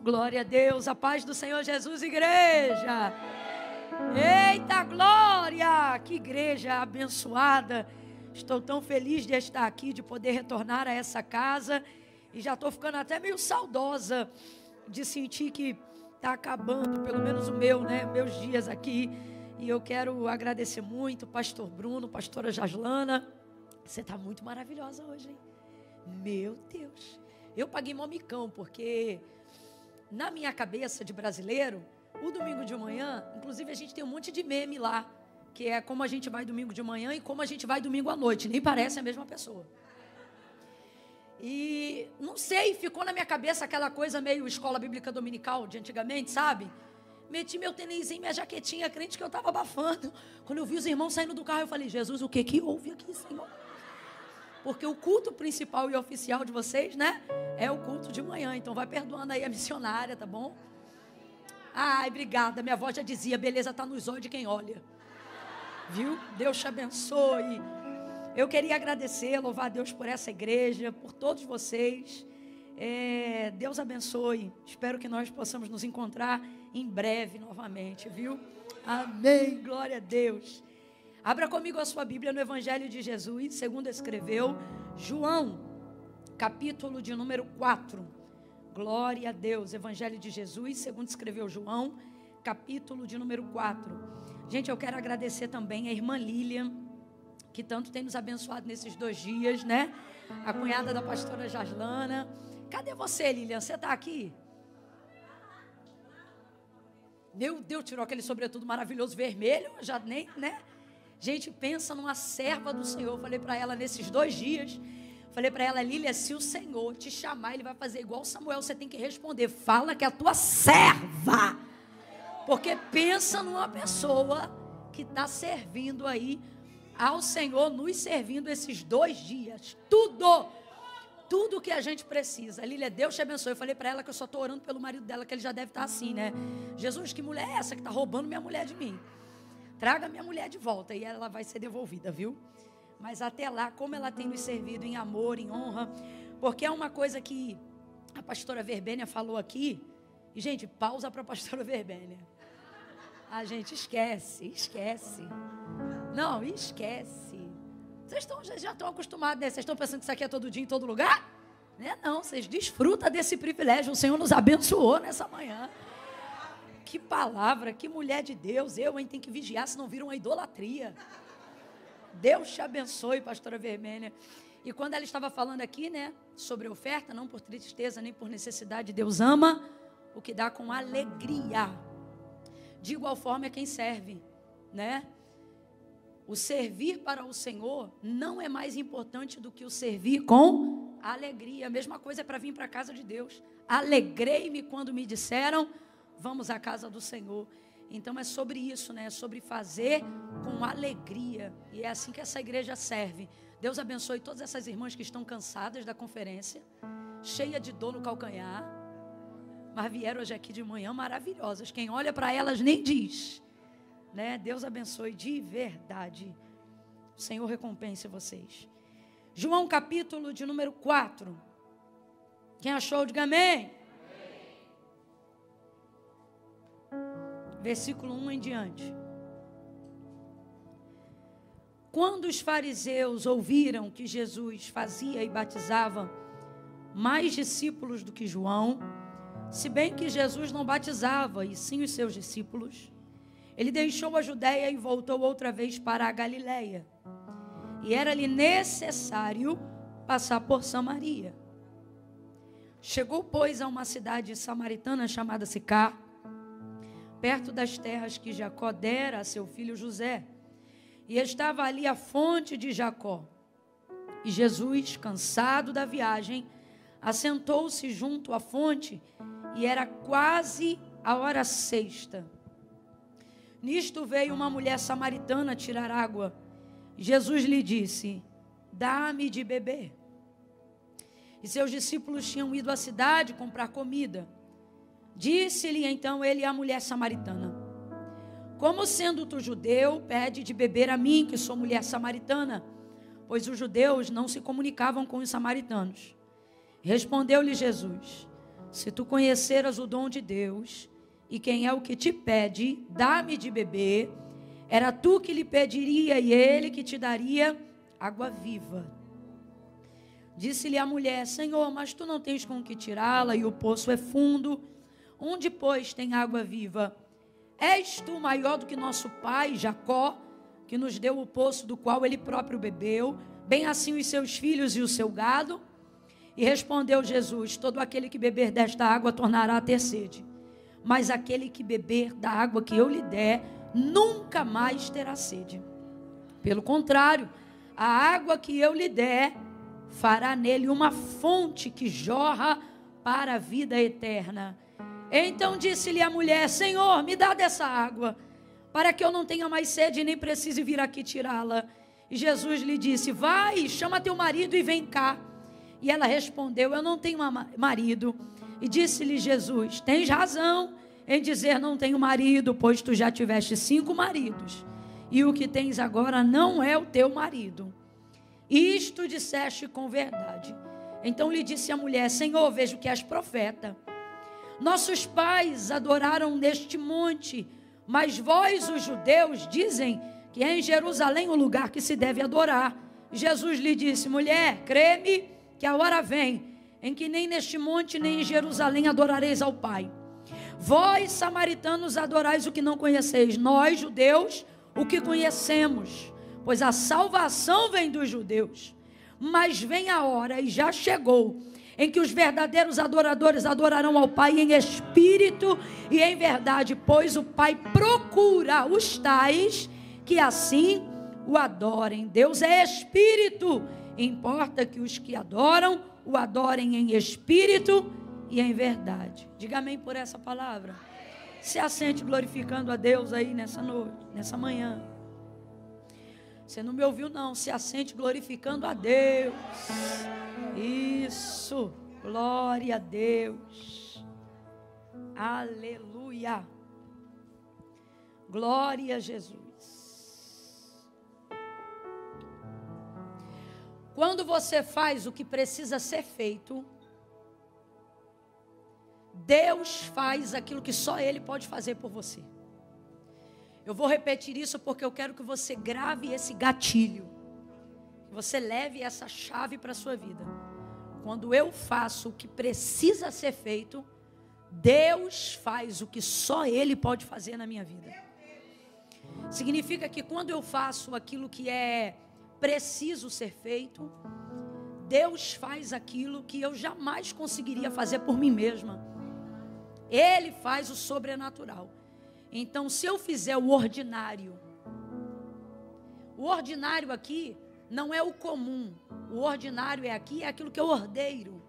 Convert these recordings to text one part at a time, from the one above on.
Glória a Deus, a paz do Senhor Jesus, igreja. Eita glória, que igreja abençoada. Estou tão feliz de estar aqui, de poder retornar a essa casa. E já estou ficando até meio saudosa de sentir que está acabando, pelo menos meus dias aqui. E eu quero agradecer muito, pastor Bruno, pastora Jaslana. Você está muito maravilhosa hoje, hein? Meu Deus. Eu paguei mó micão, porque na minha cabeça de brasileiro, o domingo de manhã, inclusive a gente tem um monte de meme lá, que é como a gente vai domingo de manhã e como a gente vai domingo à noite. Nem parece a mesma pessoa. E não sei, ficou na minha cabeça aquela coisa meio escola bíblica dominical de antigamente, sabe? Meti meu tênisinho, minha jaquetinha, crente que eu estava abafando. Quando eu vi os irmãos saindo do carro, eu falei, Jesus, o que houve aqui, Senhor? Porque o culto principal e oficial de vocês, né? É o culto de manhã. Então vai perdoando aí a missionária, tá bom? Ai, obrigada. Minha avó já dizia, beleza tá nos olhos de quem olha. Viu? Deus te abençoe. Eu queria agradecer, louvar a Deus por essa igreja, por todos vocês. Deus abençoe. Espero que nós possamos nos encontrar em breve novamente, viu? Amém. Glória a Deus. Abra comigo a sua Bíblia no Evangelho de Jesus, segundo escreveu João, capítulo de número 4. Glória a Deus. Evangelho de Jesus, segundo escreveu João, capítulo de número 4. Gente, eu quero agradecer também a irmã Lilian, que tanto tem nos abençoado nesses 2 dias, né? A cunhada da pastora Jaslana. Cadê você, Lilian? Você está aqui? Meu Deus, tirou aquele sobretudo maravilhoso vermelho, já nem, né? Gente, pensa numa serva do Senhor. Eu falei para ela nesses 2 dias, falei para ela, Lília, se o Senhor te chamar, Ele vai fazer igual Samuel, você tem que responder, fala que é a tua serva. Porque pensa numa pessoa que está servindo aí ao Senhor, nos servindo esses 2 dias. Tudo que a gente precisa. Lília, Deus te abençoe. Eu falei para ela que eu só estou orando pelo marido dela, que ele já deve estar assim, né? Jesus, que mulher é essa que está roubando minha mulher de mim? Traga minha mulher de volta e ela vai ser devolvida, viu? Mas até lá, como ela tem nos servido em amor, em honra, porque é uma coisa que a pastora Verbênia falou aqui, e gente, pausa para a pastora Verbênia. A gente esquece. Não, esquece. Vocês já estão acostumados, né? Vocês estão pensando que isso aqui é todo dia, em todo lugar? Né? Não, vocês desfrutam desse privilégio, o Senhor nos abençoou nessa manhã. Que palavra, que mulher de Deus. Tem que vigiar, senão vira uma idolatria. Deus te abençoe, pastora Vermelha. E quando ela estava falando aqui, né, sobre oferta, não por tristeza, nem por necessidade, Deus ama o que dá com alegria. De igual forma é quem serve, né? O servir para o Senhor não é mais importante do que o servir com alegria. A mesma coisa é para vir para a casa de Deus. Alegrei-me quando me disseram, vamos à casa do Senhor. Então é sobre isso, né? É sobre fazer com alegria. E é assim que essa igreja serve. Deus abençoe todas essas irmãs que estão cansadas da conferência, cheia de dor no calcanhar, mas vieram hoje aqui de manhã maravilhosas. Quem olha para elas nem diz, né? Deus abençoe de verdade. O Senhor recompense vocês. João capítulo de número 4. Quem achou, diga amém. Versículo 1 em diante. Quando os fariseus ouviram que Jesus fazia e batizava mais discípulos do que João, se bem que Jesus não batizava, e sim os seus discípulos, ele deixou a Judeia e voltou outra vez para a Galileia. E era-lhe necessário passar por Samaria. Chegou, pois, a uma cidade samaritana chamada Sicar, perto das terras que Jacó dera a seu filho José. E estava ali a fonte de Jacó. E Jesus, cansado da viagem, assentou-se junto à fonte, e era quase a hora sexta. Nisto veio uma mulher samaritana tirar água. Jesus lhe disse, dá-me de beber. E seus discípulos tinham ido à cidade comprar comida. Disse-lhe então ele à mulher samaritana, como sendo tu judeu, pede de beber a mim, que sou mulher samaritana, pois os judeus não se comunicavam com os samaritanos. Respondeu-lhe Jesus, Se tu conheceras o dom de Deus, e quem é o que te pede, dá-me de beber, era tu que lhe pediria e ele que te daria água viva. Disse-lhe a mulher: Senhor, mas tu não tens com que tirá-la e o poço é fundo. Onde, pois, tem água viva? És tu maior do que nosso pai, Jacó, que nos deu o poço do qual ele próprio bebeu, bem assim os seus filhos e o seu gado? E respondeu Jesus: todo aquele que beber desta água tornará a ter sede, mas aquele que beber da água que eu lhe der, nunca mais terá sede. Pelo contrário, a água que eu lhe der, fará nele uma fonte que jorra para a vida eterna. Então disse-lhe a mulher: Senhor, me dá dessa água, para que eu não tenha mais sede e nem precise vir aqui tirá-la. E Jesus lhe disse: vai, chama teu marido e vem cá. E ela respondeu: eu não tenho marido. E disse-lhe Jesus: tens razão em dizer não tenho marido, pois tu já tiveste 5 maridos, e o que tens agora não é o teu marido. Isto disseste com verdade. Então lhe disse a mulher: Senhor, vejo que és profeta. Nossos pais adoraram neste monte, mas vós, os judeus, dizem que é em Jerusalém o lugar que se deve adorar. Jesus lhe disse: mulher, crê-me que a hora vem em que nem neste monte nem em Jerusalém adorareis ao Pai. Vós, samaritanos, adorais o que não conheceis, nós, judeus, o que conhecemos, pois a salvação vem dos judeus. Mas vem a hora, e já chegou, em que os verdadeiros adoradores adorarão ao Pai em espírito e em verdade, pois o Pai procura os tais que assim o adorem. Deus é espírito, importa que os que adoram o adorem em espírito e em verdade. Diga amém por essa palavra. Se assente glorificando a Deus aí nessa noite, nessa manhã. Você não me ouviu não, se assente glorificando a Deus. Isso, glória a Deus. Aleluia. Glória a Jesus. Quando você faz o que precisa ser feito, Deus faz aquilo que só Ele pode fazer por você. Eu vou repetir isso porque eu quero que você grave esse gatilho, que você leve essa chave para a sua vida. Quando eu faço o que precisa ser feito, Deus faz o que só Ele pode fazer na minha vida. Significa que quando eu faço aquilo que é preciso ser feito, Deus faz aquilo que eu jamais conseguiria fazer por mim mesma. Ele faz o sobrenatural. Então, se eu fizer o ordinário aqui não é o comum. O ordinário é aquilo que eu ordeiro,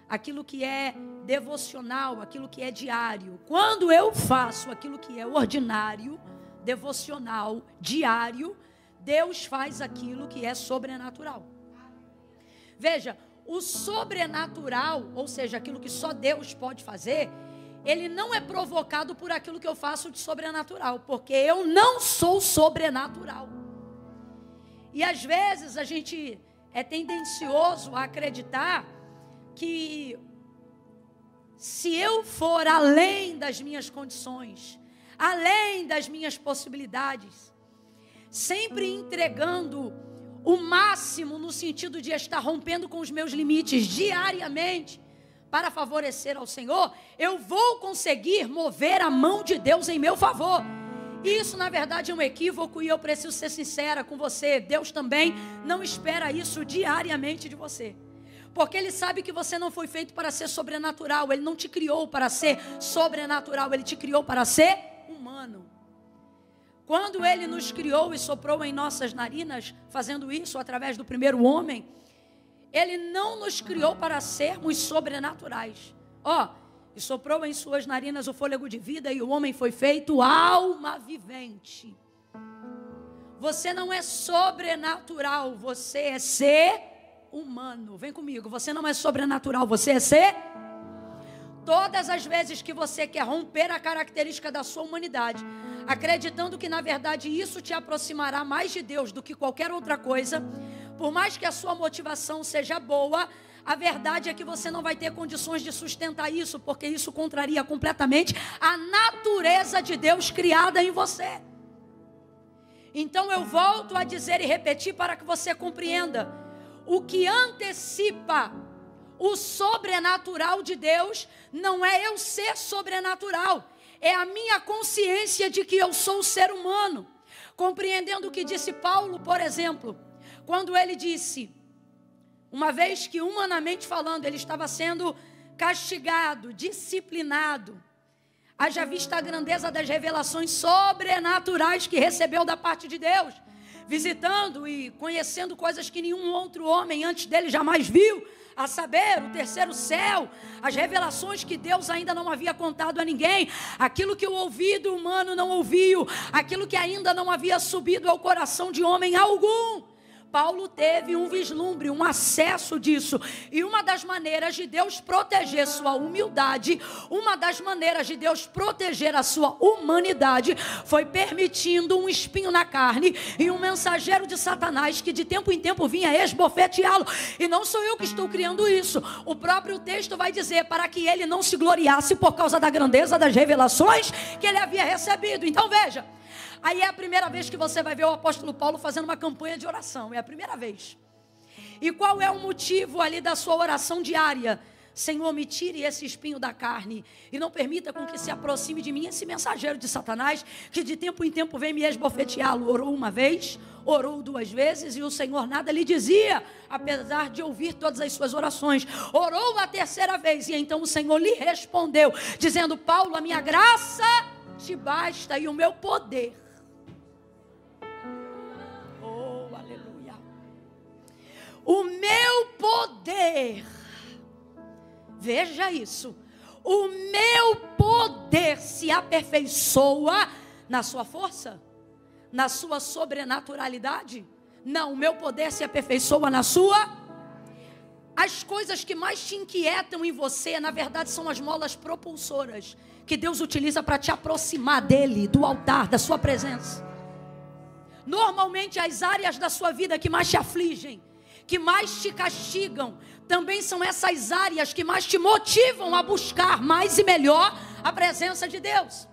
aquilo que é devocional, aquilo que é diário. Quando eu faço aquilo que é ordinário, devocional, diário, Deus faz aquilo que é sobrenatural. Veja, o sobrenatural, ou seja, aquilo que só Deus pode fazer, ele não é provocado por aquilo que eu faço de sobrenatural, porque eu não sou sobrenatural. E às vezes a gente é tendencioso a acreditar que se eu for além das minhas condições, além das minhas possibilidades, sempre entregando o máximo no sentido de estar rompendo com os meus limites diariamente, para favorecer ao Senhor, eu vou conseguir mover a mão de Deus em meu favor. Isso na verdade é um equívoco e eu preciso ser sincera com você. Deus também não espera isso diariamente de você, porque Ele sabe que você não foi feito para ser sobrenatural. Ele não te criou para ser sobrenatural, Ele te criou para ser humano. Quando Ele nos criou e soprou em nossas narinas, fazendo isso através do primeiro homem, Ele não nos criou para sermos sobrenaturais. E soprou em suas narinas o fôlego de vida e o homem foi feito alma vivente. Você não é sobrenatural, você é ser humano. Vem comigo, você não é sobrenatural, você é ser. Todas as vezes que você quer romper a característica da sua humanidade, acreditando que na verdade isso te aproximará mais de Deus do que qualquer outra coisa, por mais que a sua motivação seja boa, a verdade é que você não vai ter condições de sustentar isso, porque isso contraria completamente a natureza de Deus criada em você. Então eu volto a dizer e repetir para que você compreenda: o que antecipa o sobrenatural de Deus não é eu ser sobrenatural, é a minha consciência de que eu sou ser humano. Compreendendo o que disse Paulo, por exemplo, quando ele disse, uma vez que humanamente falando ele estava sendo castigado, disciplinado, haja vista a grandeza das revelações sobrenaturais que recebeu da parte de Deus, visitando e conhecendo coisas que nenhum outro homem antes dele jamais viu, a saber, o terceiro céu, as revelações que Deus ainda não havia contado a ninguém, aquilo que o ouvido humano não ouviu, aquilo que ainda não havia subido ao coração de homem algum. Paulo teve um vislumbre, um acesso disso. E uma das maneiras de Deus proteger sua humildade, uma das maneiras de Deus proteger a sua humanidade, foi permitindo um espinho na carne e um mensageiro de Satanás que de tempo em tempo vinha esbofeteá-lo. E não sou eu que estou criando isso. O próprio texto vai dizer para que ele não se gloriasse por causa da grandeza das revelações que ele havia recebido. Então veja, aí é a primeira vez que você vai ver o apóstolo Paulo fazendo uma campanha de oração. É a primeira vez. E qual é o motivo ali da sua oração diária? Senhor, me tire esse espinho da carne e não permita com que se aproxime de mim esse mensageiro de Satanás, que de tempo em tempo vem me esbofeteá-lo. Orou uma vez, orou duas vezes e o Senhor nada lhe dizia, apesar de ouvir todas as suas orações. Orou a terceira vez e então o Senhor lhe respondeu, dizendo: Paulo, a minha graça te basta e o meu poder. O meu poder, veja isso, o meu poder se aperfeiçoa na sua força, na sua sobrenaturalidade. Não, o meu poder se aperfeiçoa na sua. As coisas que mais te inquietam em você, na verdade, são as molas propulsoras que Deus utiliza para te aproximar dele, do altar, da sua presença. Normalmente as áreas da sua vida que mais te afligem, que mais te castigam, também são essas áreas que mais te motivam a buscar mais e melhor a presença de Deus.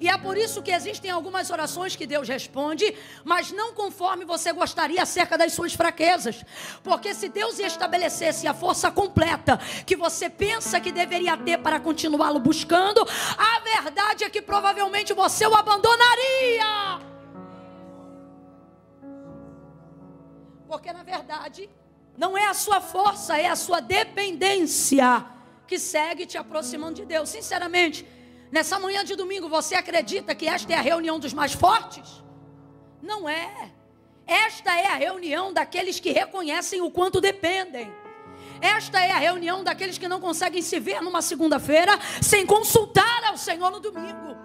E é por isso que existem algumas orações que Deus responde, mas não conforme você gostaria acerca das suas fraquezas. Porque se Deus estabelecesse a força completa que você pensa que deveria ter para continuá-lo buscando, a verdade é que provavelmente você o abandonaria. Porque na verdade não é a sua força, é a sua dependência que segue te aproximando de Deus. Sinceramente, nessa manhã de domingo, você acredita que esta é a reunião dos mais fortes? Não é. Esta é a reunião daqueles que reconhecem o quanto dependem. Esta é a reunião daqueles que não conseguem se ver numa segunda-feira sem consultar ao Senhor no domingo.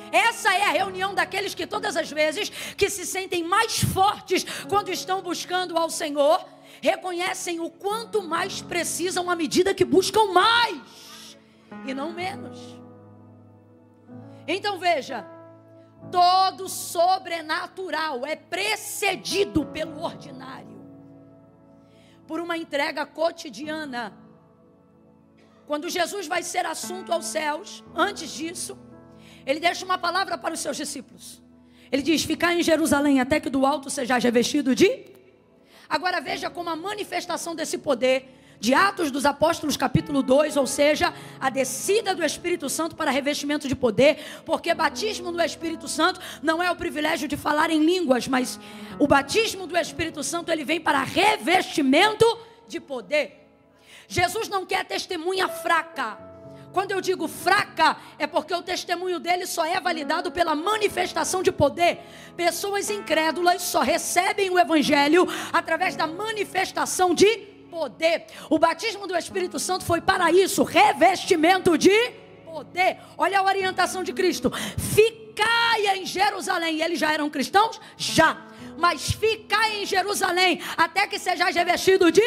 Essa é a reunião daqueles que todas as vezes que se sentem mais fortes quando estão buscando ao Senhor, reconhecem o quanto mais precisam à medida que buscam mais e não menos. Então veja, todo sobrenatural é precedido pelo ordinário, por uma entrega cotidiana. Quando Jesus vai ser assunto aos céus, antes disso, ele deixa uma palavra para os seus discípulos. Ele diz: ficai em Jerusalém até que do alto sejais revestido de... Agora veja como a manifestação desse poder de Atos dos Apóstolos capítulo 2, ou seja, a descida do Espírito Santo para revestimento de poder, porque batismo no Espírito Santo não é o privilégio de falar em línguas, mas o batismo do Espírito Santo ele vem para revestimento de poder. Jesus não quer testemunha fraca. Quando eu digo fraca, é porque o testemunho dele só é validado pela manifestação de poder. Pessoas incrédulas só recebem o evangelho através da manifestação de poder. O batismo do Espírito Santo foi para isso, revestimento de poder. Olha a orientação de Cristo: ficai em Jerusalém. E eles já eram cristãos? Já. Mas ficai em Jerusalém até que sejais revestido de...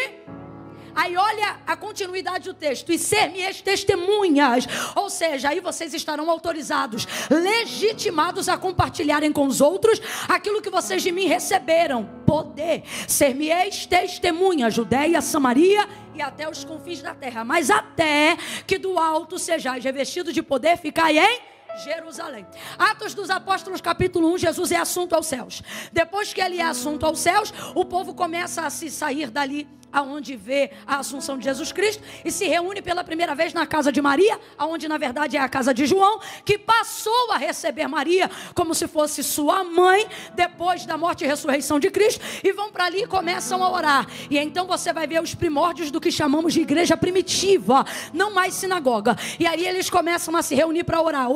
Aí olha a continuidade do texto: e ser-me-eis testemunhas, ou seja, aí vocês estarão autorizados, legitimados a compartilharem com os outros aquilo que vocês de mim receberam, poder. Ser-me-eis testemunhas, Judeia, Samaria e até os confins da terra. Mas até que do alto sejais revestido de poder, ficai em Jerusalém. Atos dos Apóstolos, capítulo 1, Jesus é assunto aos céus. Depois que ele é assunto aos céus, o povo começa a se sair dali, aonde vê a assunção de Jesus Cristo, e se reúne pela primeira vez na casa de Maria, aonde na verdade é a casa de João, que passou a receber Maria como se fosse sua mãe, depois da morte e ressurreição de Cristo, e vão para ali e começam a orar. E então você vai ver os primórdios do que chamamos de igreja primitiva, não mais sinagoga. E aí eles começam a se reunir para orar.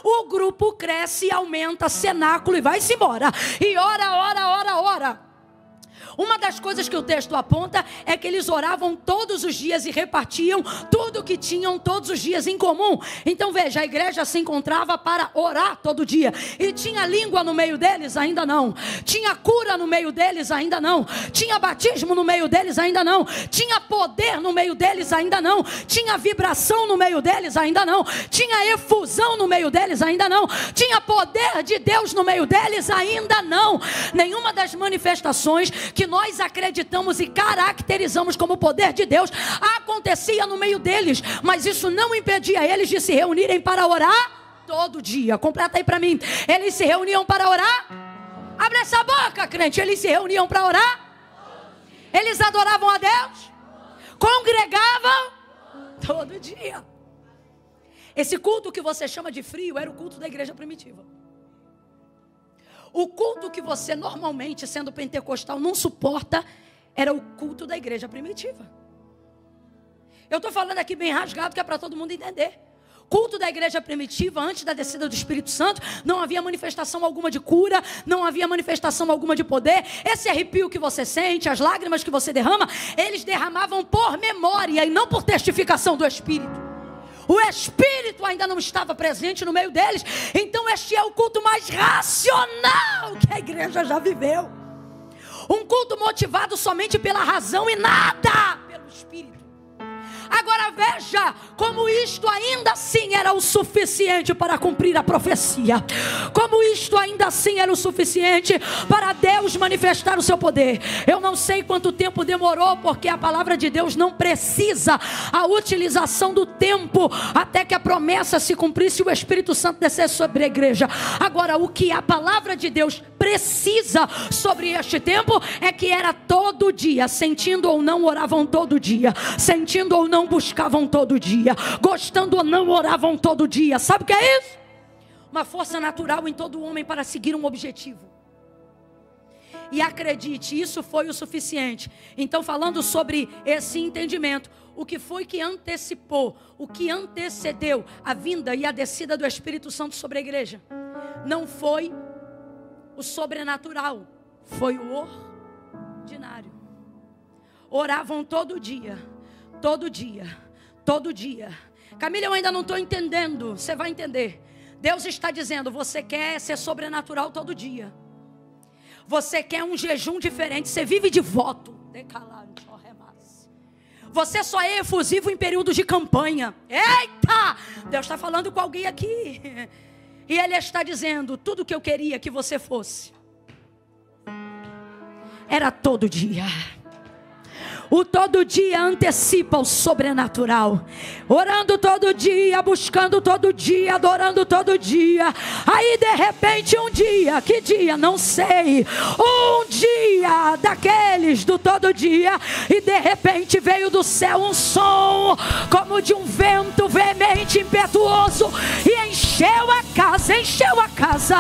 O grupo cresce, aumenta, cenáculo, e vai-se embora. E ora. Uma das coisas que o texto aponta é que eles oravam todos os dias e repartiam tudo que tinham todos os dias em comum. Então veja, a igreja se encontrava para orar todo dia. E tinha língua no meio deles? Ainda não. Tinha cura no meio deles? Ainda não. Tinha batismo no meio deles? Ainda não. Tinha poder no meio deles? Ainda não. Tinha vibração no meio deles? Ainda não. Tinha efusão no meio deles? Ainda não. Tinha poder de Deus no meio deles? Ainda não. Nenhuma das manifestações que nós acreditamos e caracterizamos como poder de Deus acontecia no meio deles, mas isso não impedia eles de se reunirem para orar todo dia. Completa aí para mim. Eles se reuniam para orar? Abre essa boca, crente. Eles se reuniam para orar? Eles adoravam a Deus? Congregavam? Todo dia. Esse culto que você chama de frio era o culto da igreja primitiva. O culto que você normalmente, sendo pentecostal, não suporta, era o culto da igreja primitiva. Eu estou falando aqui bem rasgado, que é para todo mundo entender. Culto da igreja primitiva, antes da descida do Espírito Santo, não havia manifestação alguma de cura, não havia manifestação alguma de poder. Esse arrepio que você sente, as lágrimas que você derrama, eles derramavam por memória e não por testificação do Espírito. O Espírito ainda não estava presente no meio deles. Então este é o culto mais racional que a igreja já viveu. Um culto motivado somente pela razão e nada pelo Espírito. Agora veja como isto ainda assim era o suficiente para cumprir a profecia. Como isto ainda assim era o suficiente para Deus manifestar o seu poder. Eu não sei quanto tempo demorou, porque a palavra de Deus não precisa a utilização do tempo até que a promessa se cumprisse e o Espírito Santo descesse sobre a igreja. Agora, o que a palavra de Deus precisa sobre este tempo é que era todo dia, sentindo ou não, oravam todo dia, sentindo ou não, buscavam todo dia, gostando ou não, oravam todo dia. Sabe o que é isso? Uma força natural em todo homem para seguir um objetivo. E acredite, isso foi o suficiente. Então, falando sobre esse entendimento, o que foi que antecipou, o que antecedeu a vinda e a descida do Espírito Santo sobre a igreja? Não foi o sobrenatural, foi o ordinário. Oravam todo dia. Todo dia, todo dia. Camila, eu ainda não estou entendendo. Você vai entender. Deus está dizendo, você quer ser sobrenatural todo dia. Você quer um jejum diferente. Você vive de voto. Você só é efusivo em períodos de campanha. Eita! Deus está falando com alguém aqui. E Ele está dizendo, tudo que eu queria que você fosse era todo dia. O todo dia antecipa o sobrenatural. Orando todo dia, buscando todo dia, adorando todo dia. Aí de repente um dia, que dia? Não sei. Um dia daqueles do todo dia. E de repente veio do céu um som como de um vento veemente, impetuoso. E encheu a casa, encheu a casa.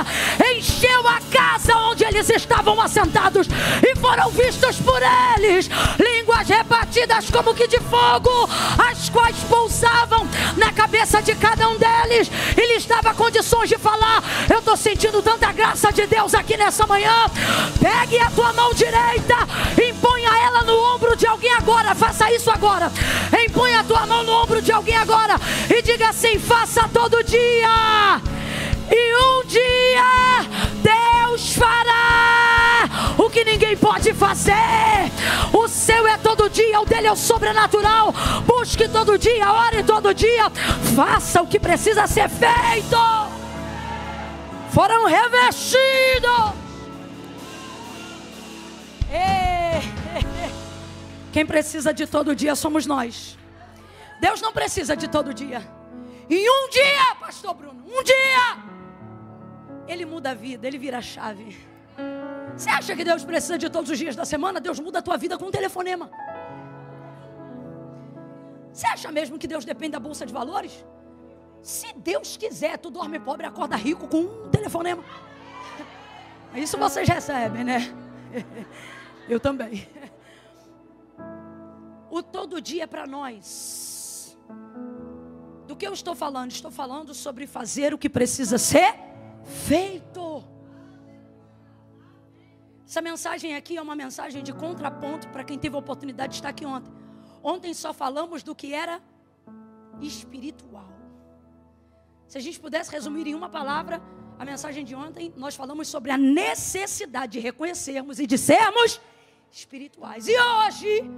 Encheu a casa onde eles estavam assentados. E foram vistos por eles línguas repartidas como que de fogo, as quais pousavam na cabeça de cada um deles. Ele estava condições de falar. Eu estou sentindo tanta graça de Deus aqui nessa manhã. Pegue a tua mão direita, imponha ela no ombro de alguém agora. Faça isso agora. Imponha a tua mão no ombro de alguém agora e diga assim, faça todo dia. E um dia Deus fará o que ninguém pode fazer. O seu é todo dia, o dele é o sobrenatural. Busque todo dia, ore todo dia. Faça o que precisa ser feito. Foram revestidos. Quem precisa de todo dia somos nós. Deus não precisa de todo dia. Em um dia, pastor Bruno, um dia, Ele muda a vida, Ele vira a chave. Você acha que Deus precisa de todos os dias da semana? Deus muda a tua vida com um telefonema. Você acha mesmo que Deus depende da bolsa de valores? Se Deus quiser, tu dorme pobre e acorda rico com um telefonema. Isso vocês recebem, né? Eu também. O todo dia é para nós. Do que eu estou falando? Estou falando sobre fazer o que precisa ser feito. Essa mensagem aqui é uma mensagem de contraponto para quem teve a oportunidade de estar aqui ontem. Ontem só falamos do que era espiritual. Se a gente pudesse resumir em uma palavra a mensagem de ontem, nós falamos sobre a necessidade de reconhecermos e de sermos espirituais. E hoje,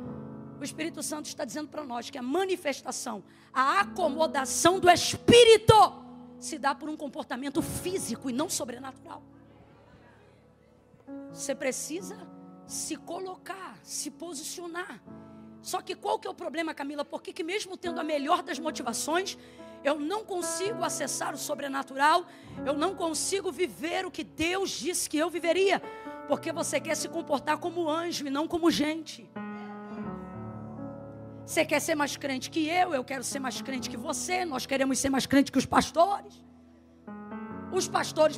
o Espírito Santo está dizendo para nós que a manifestação, a acomodação do Espírito se dá por um comportamento físico e não sobrenatural. Você precisa se colocar, se posicionar. Só que qual que é o problema, Camila? Porque que mesmo tendo a melhor das motivações, eu não consigo acessar o sobrenatural, eu não consigo viver o que Deus disse que eu viveria, porque você quer se comportar como anjo e não como gente. Você quer ser mais crente que eu quero ser mais crente que você, nós queremos ser mais crente que os pastores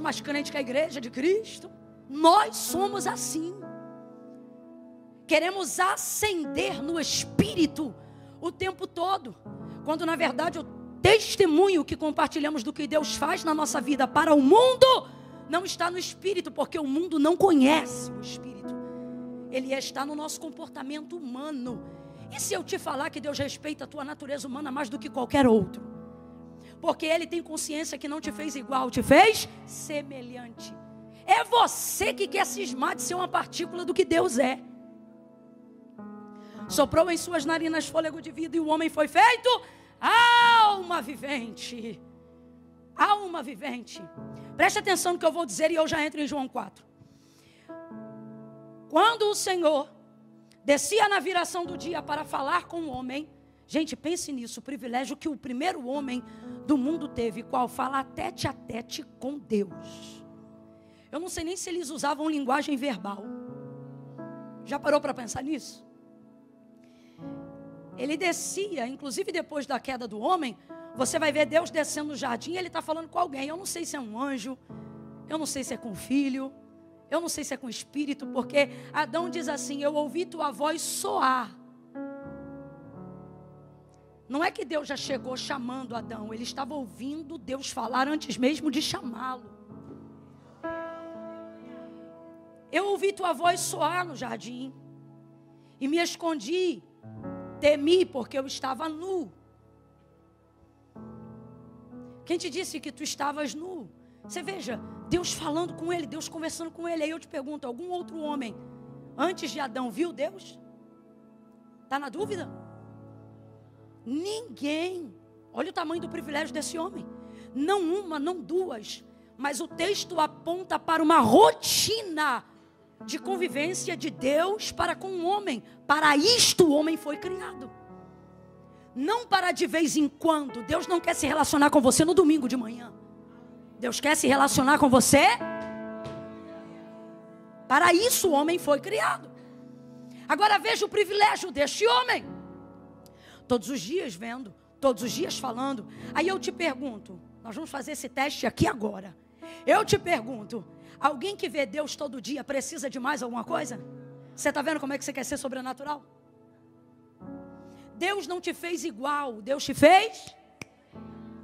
mais crentes que a igreja de Cristo. Nós somos assim. Queremos ascender no Espírito o tempo todo, quando na verdade o testemunho que compartilhamos do que Deus faz na nossa vida para o mundo não está no Espírito, porque o mundo não conhece o Espírito. Ele está no nosso comportamento humano. E se eu te falar que Deus respeita a tua natureza humana mais do que qualquer outro? Porque Ele tem consciência que não te fez igual, te fez semelhante. É você que quer cismar de ser uma partícula do que Deus é. Soprou em suas narinas fôlego de vida e o homem foi feito alma vivente. Alma vivente. Preste atenção no que eu vou dizer e eu já entro em João 4. Quando o Senhor descia na viração do dia para falar com o homem, gente, pense nisso, o privilégio que o primeiro homem do mundo teve, qual falar tete a tete com Deus. Eu não sei nem se eles usavam linguagem verbal. Já parou para pensar nisso? Ele descia, inclusive depois da queda do homem, você vai ver Deus descendo no jardim, Ele está falando com alguém. Eu não sei se é um anjo, eu não sei se é com o filho, eu não sei se é com o espírito, porque Adão diz assim: eu ouvi tua voz soar. Não é que Deus já chegou chamando Adão, ele estava ouvindo Deus falar antes mesmo de chamá-lo. Eu ouvi tua voz soar no jardim e me escondi, temi porque eu estava nu. Quem te disse que tu estavas nu? Você veja, Deus falando com ele, Deus conversando com ele. Aí eu te pergunto, algum outro homem antes de Adão viu Deus? Está na dúvida? Ninguém. Olha o tamanho do privilégio desse homem. Não uma, não duas, mas o texto aponta para uma rotina de convivência de Deus para com o homem. Para isto o homem foi criado. Não para de vez em quando. Deus não quer se relacionar com você no domingo de manhã. Deus quer se relacionar com você. Para isso o homem foi criado. Agora veja o privilégio deste homem. Todos os dias vendo, todos os dias falando. Aí eu te pergunto, nós vamos fazer esse teste aqui agora. Eu te pergunto, alguém que vê Deus todo dia precisa de mais alguma coisa? Você está vendo como é que você quer ser sobrenatural? Deus não te fez igual, Deus te fez.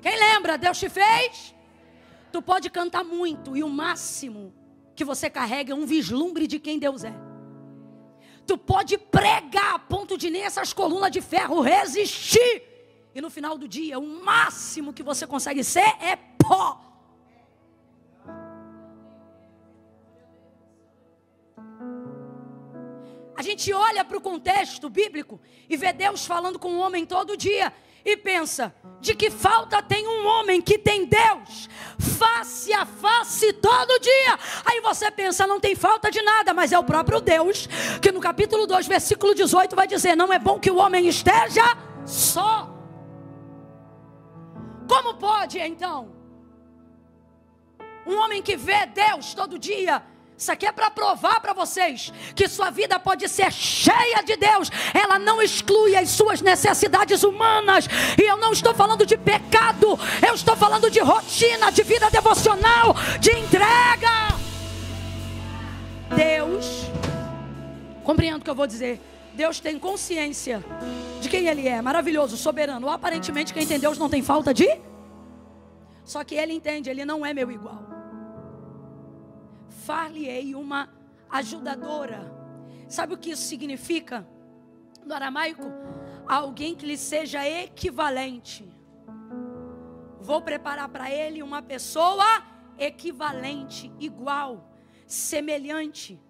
Quem lembra? Deus te fez. Tu pode cantar muito e o máximo que você carrega é um vislumbre de quem Deus é. Tu pode pregar a ponto de nem essas colunas de ferro resistir. E no final do dia, o máximo que você consegue ser é pó. A gente olha para o contexto bíblico e vê Deus falando com o homem todo dia. e pensa: de que falta tem um homem que tem Deus face a face todo dia? Aí você pensa: não tem falta de nada, mas é o próprio Deus que no capítulo 2, versículo 18 vai dizer: não é bom que o homem esteja só. Como pode então um homem que vê Deus todo dia? Isso aqui é para provar para vocês que sua vida pode ser cheia de Deus. Ela não exclui as suas necessidades humanas. E eu não estou falando de pecado, eu estou falando de rotina, de vida devocional, de entrega. Deus, compreendo o que eu vou dizer, Deus tem consciência de quem Ele é, maravilhoso, soberano. Aparentemente quem tem Deus não tem falta de... Só que Ele entende, Ele não é meu igual. Far-lhe-ei uma ajudadora. Sabe o que isso significa? No aramaico, alguém que lhe seja equivalente. Vou preparar para ele uma pessoa equivalente, igual, semelhante,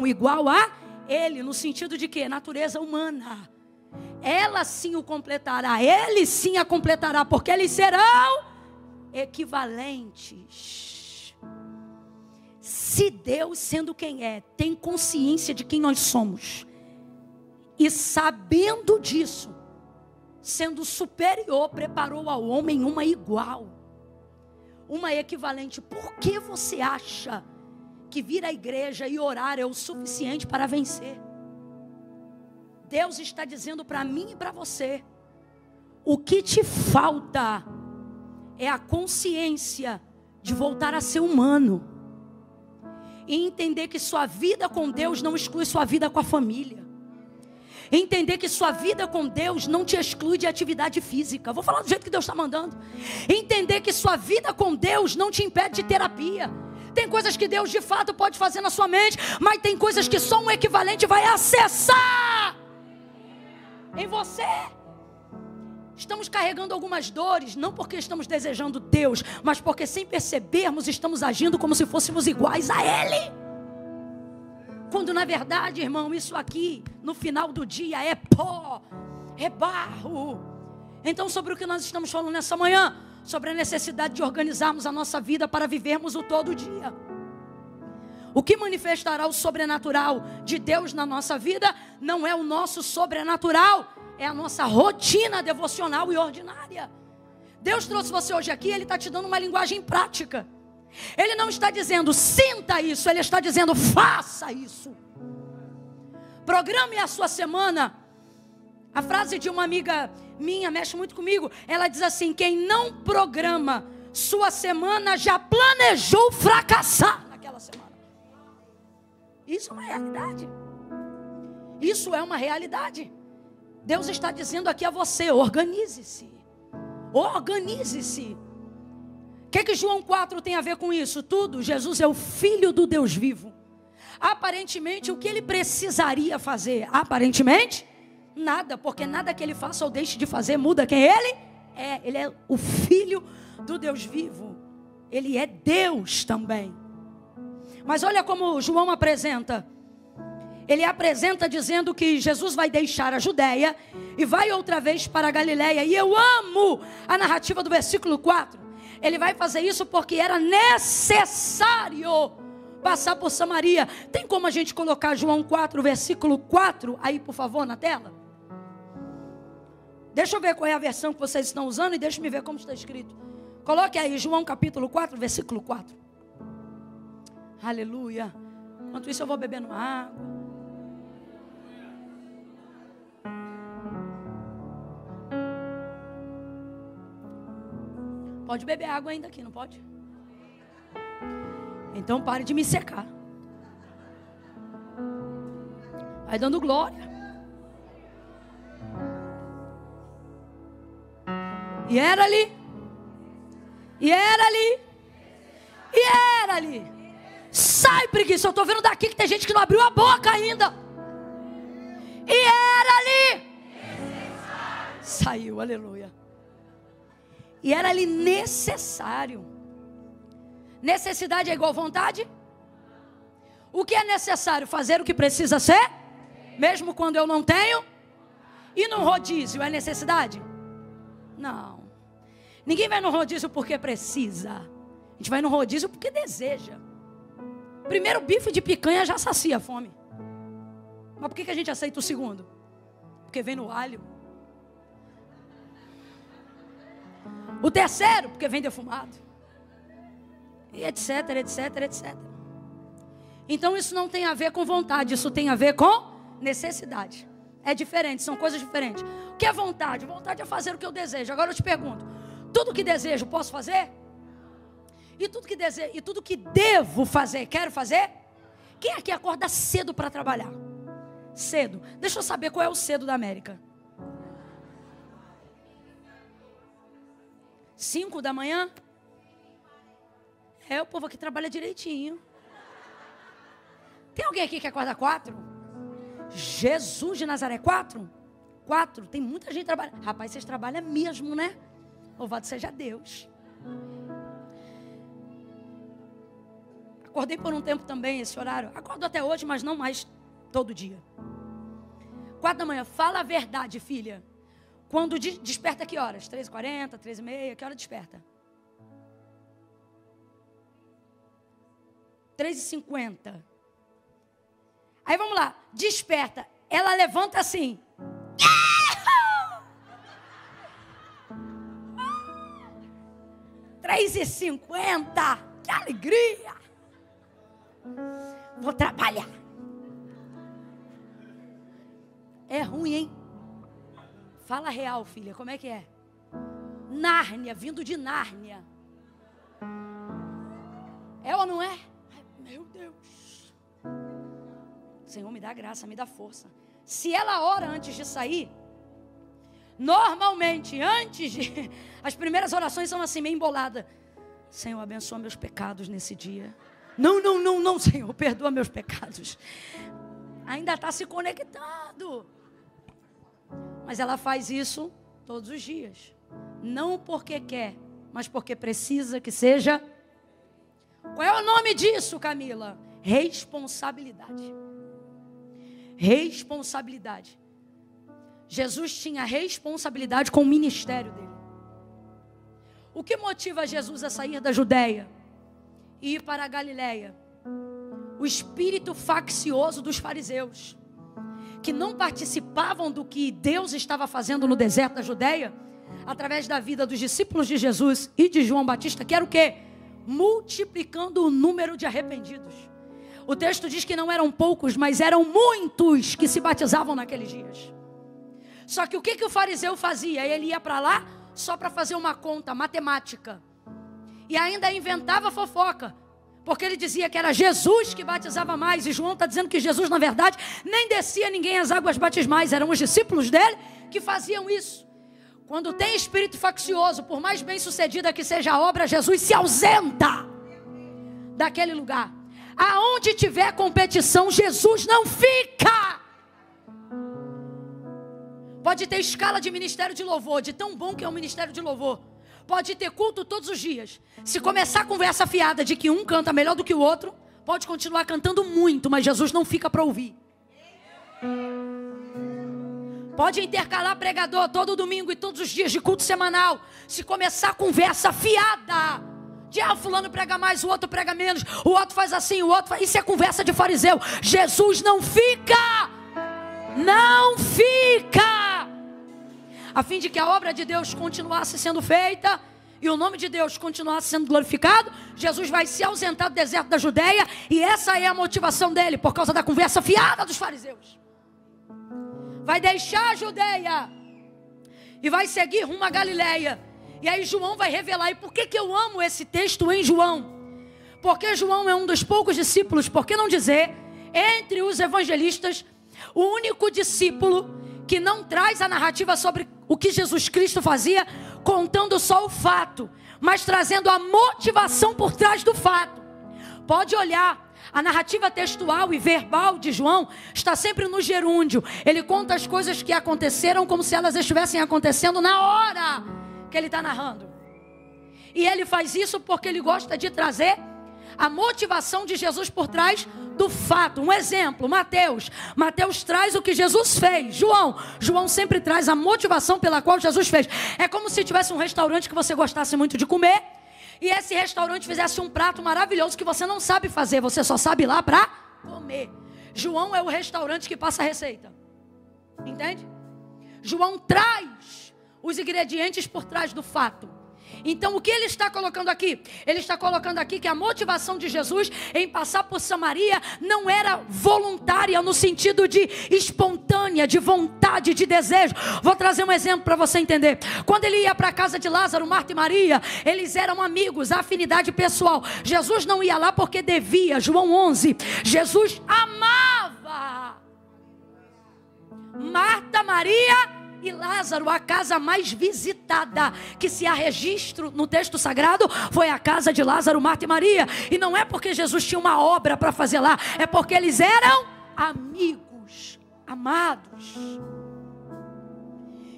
igual a ele, no sentido de que? Natureza humana. Ela sim o completará, ele sim a completará, porque eles serão equivalentes. Se Deus, sendo quem é, tem consciência de quem nós somos, e sabendo disso, sendo superior, preparou ao homem uma igual, uma equivalente, por que você acha que vir à igreja e orar é o suficiente para vencer? Deus está dizendo para mim e para você: o que te falta é a consciência de voltar a ser humano. E entender que sua vida com Deus não exclui sua vida com a família. Entender que sua vida com Deus não te exclui de atividade física. Vou falar do jeito que Deus está mandando. Entender que sua vida com Deus não te impede de terapia. Tem coisas que Deus de fato pode fazer na sua mente, mas tem coisas que só um equivalente vai acessar em você. Estamos carregando algumas dores, não porque estamos desejando Deus, mas porque sem percebermos estamos agindo como se fôssemos iguais a Ele. Quando na verdade, irmão, isso aqui no final do dia é pó, é barro. Então, sobre o que nós estamos falando nessa manhã? Sobre a necessidade de organizarmos a nossa vida para vivermos o todo dia. O que manifestará o sobrenatural de Deus na nossa vida não é o nosso sobrenatural, é a nossa rotina devocional e ordinária. Deus trouxe você hoje aqui, Ele está te dando uma linguagem prática. Ele não está dizendo sinta isso, Ele está dizendo faça isso. Programe a sua semana. A frase de uma amiga minha mexe muito comigo. Ela diz assim: quem não programa sua semana já planejou fracassar naquela semana. Isso é uma realidade. Isso é uma realidade. Deus está dizendo aqui a você: organize-se. Organize-se. O que João 4 tem a ver com isso? Tudo. Jesus é o Filho do Deus vivo. Aparentemente, o que Ele precisaria fazer? Aparentemente, nada. Porque nada que Ele faça ou deixe de fazer muda quem Ele é. Ele é o Filho do Deus vivo. Ele é Deus também. Mas olha como João apresenta. Ele apresenta dizendo que Jesus vai deixar a Judéia e vai outra vez para a Galileia. E eu amo a narrativa do versículo 4. Ele vai fazer isso porque era necessário passar por Samaria. Tem como a gente colocar João 4, versículo 4 aí, por favor, na tela? Deixa eu ver qual é a versão que vocês estão usando e deixa eu ver como está escrito. Coloque aí João capítulo 4, versículo 4. Aleluia. Enquanto isso eu vou bebendo água. Pode beber água ainda aqui, não pode? Então pare de me secar. Vai dando glória. E era ali. E era ali. E era ali. Sai, preguiça. Eu estou vendo daqui que tem gente que não abriu a boca ainda. E era ali. Saiu, aleluia. E era ali necessário. Necessidade é igual vontade? O que é necessário? Fazer o que precisa ser? Mesmo quando eu não tenho? E no rodízio é necessidade? Não. Ninguém vai no rodízio porque precisa. A gente vai no rodízio porque deseja. Primeiro bife de picanha já sacia a fome. Mas por que a gente aceita o segundo? Porque vem no alho. O terceiro, porque vem defumado. E etc, etc, etc. Então isso não tem a ver com vontade, isso tem a ver com necessidade. É diferente, são coisas diferentes. O que é vontade? Vontade é fazer o que eu desejo. Agora eu te pergunto, tudo que desejo, posso fazer? E tudo que desejo, e tudo que devo fazer, quero fazer? Quem aqui acorda cedo para trabalhar? Cedo. Deixa eu saber qual é o cedo da América. 5 da manhã? É o povo aqui trabalha direitinho. Tem alguém aqui que acorda 4? Jesus de Nazaré, 4? 4, tem muita gente trabalhando. Rapaz, vocês trabalham mesmo, né? Louvado seja Deus. Acordei por um tempo também esse horário. Acordo até hoje, mas não mais todo dia. 4 da manhã, fala a verdade, filha. Quando desperta que horas? 3h40, 3h30, que hora desperta? 3h50. Aí vamos lá, desperta. Ela levanta assim. 3h50, que alegria. Vou trabalhar. É ruim, hein? Fala real, filha, como é que é? Nárnia, vindo de Nárnia. É ou não é? Ai, meu Deus. Senhor, me dá graça, me dá força. Se ela ora antes de sair, normalmente, as primeiras orações são assim, meio embolada. Senhor, abençoa meus pecados nesse dia. Não, Senhor, perdoa meus pecados. Ainda está se conectando. Mas ela faz isso todos os dias. Não porque quer, mas porque precisa que seja. Qual é o nome disso, Camila? Responsabilidade. Responsabilidade. Jesus tinha responsabilidade com o ministério dele. O que motiva Jesus a sair da Judeia e ir para a Galileia? O espírito faccioso dos fariseus, que não participavam do que Deus estava fazendo no deserto da Judeia, através da vida dos discípulos de Jesus e de João Batista, que era o quê? Multiplicando o número de arrependidos. O texto diz que não eram poucos, mas eram muitos que se batizavam naqueles dias. Só que o que o fariseu fazia? Ele ia para lá só para fazer uma conta matemática. E ainda inventava fofoca. Porque ele dizia que era Jesus que batizava mais. E João está dizendo que Jesus, na verdade, nem descia ninguém às águas batismais. Eram os discípulos dele que faziam isso. Quando tem espírito faccioso, por mais bem sucedida que seja a obra, Jesus se ausenta daquele lugar. Aonde tiver competição, Jesus não fica. Pode ter escala de ministério de louvor, de tão bom que é o ministério de louvor. Pode ter culto todos os dias. Se começar a conversa fiada de que um canta melhor do que o outro, pode continuar cantando muito, mas Jesus não fica para ouvir. Pode intercalar pregador todo domingo e todos os dias de culto semanal. Se começar a conversa fiada, de fulano prega mais, o outro prega menos, o outro faz assim, o outro faz... Isso é conversa de fariseu. Jesus não fica. Não fica. A fim de que a obra de Deus continuasse sendo feita e o nome de Deus continuasse sendo glorificado, Jesus vai se ausentar do deserto da Judeia, e essa é a motivação dele, por causa da conversa fiada dos fariseus. Vai deixar a Judeia e vai seguir rumo à Galileia. E aí João vai revelar. E por que eu amo esse texto em João? Porque João é um dos poucos discípulos, por que não dizer, entre os evangelistas, o único discípulo que não traz a narrativa sobre o que Jesus Cristo fazia, contando só o fato, mas trazendo a motivação por trás do fato. Pode olhar, a narrativa textual e verbal de João está sempre no gerúndio. Ele conta as coisas que aconteceram como se elas estivessem acontecendo na hora que ele está narrando. E ele faz isso porque ele gosta de trazer a motivação de Jesus por trás do fato. Um exemplo, Mateus traz o que Jesus fez. João sempre traz a motivação pela qual Jesus fez. É como se tivesse um restaurante que você gostasse muito de comer, e esse restaurante fizesse um prato maravilhoso que você não sabe fazer, você só sabe ir lá para comer. João é o restaurante que passa a receita. Entende? João traz os ingredientes por trás do fato. Então o que ele está colocando aqui? Ele está colocando aqui que a motivação de Jesus em passar por Samaria não era voluntária no sentido de espontânea, de vontade, de desejo. Vou trazer um exemplo para você entender. Quando ele ia para a casa de Lázaro, Marta e Maria, eles eram amigos, afinidade pessoal. Jesus não ia lá porque devia. João 11. Jesus amava Marta, Maria e Lázaro. A casa mais visitada que se há registro no texto sagrado foi a casa de Lázaro, Marta e Maria. E não é porque Jesus tinha uma obra para fazer lá, é porque eles eram amigos, amados.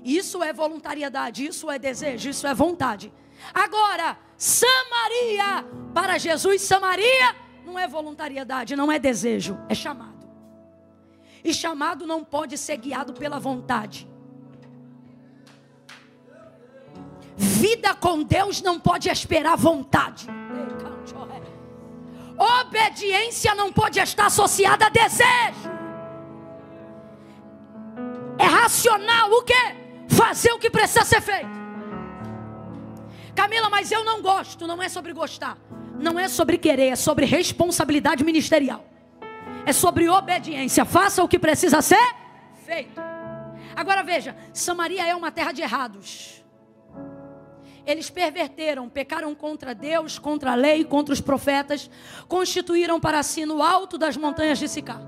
Isso é voluntariedade, isso é desejo, isso é vontade. Agora, Samaria, para Jesus, Samaria não é voluntariedade, não é desejo, é chamado. E chamado não pode ser guiado pela vontade. Vida com Deus não pode esperar vontade. Obediência não pode estar associada a desejo. É racional o quê? Fazer o que precisa ser feito. Camila, mas eu não gosto. Não é sobre gostar. Não é sobre querer, é sobre responsabilidade ministerial. É sobre obediência. Faça o que precisa ser feito. Agora veja, Samaria é uma terra de errados. Eles perverteram, pecaram contra Deus, contra a lei, contra os profetas, constituíram para si no alto das montanhas de Sicar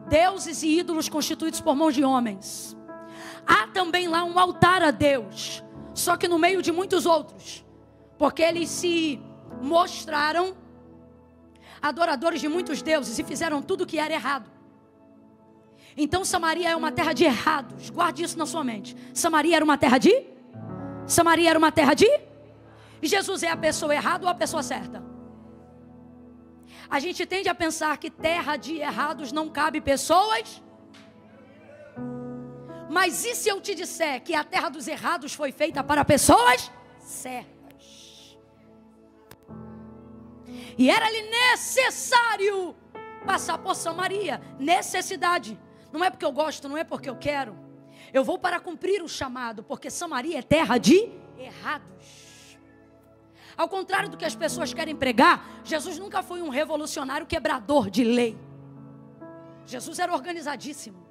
deuses e ídolos constituídos por mãos de homens. Há também lá um altar a Deus, só que no meio de muitos outros, porque eles se mostraram adoradores de muitos deuses e fizeram tudo o que era errado. Então Samaria é uma terra de errados. Guarde isso na sua mente. Samaria era uma terra de... E Jesus é a pessoa errada ou a pessoa certa? A gente tende a pensar que terra de errados não cabe pessoas. Mas e se eu te disser que a terra dos errados foi feita para pessoas certas? E era-lhe necessário passar por Samaria. Necessidade. Não é porque eu gosto, não é porque eu quero. Eu vou para cumprir o chamado, porque Samaria é terra de errados. Ao contrário do que as pessoas querem pregar, Jesus nunca foi um revolucionário quebrador de lei. Jesus era organizadíssimo.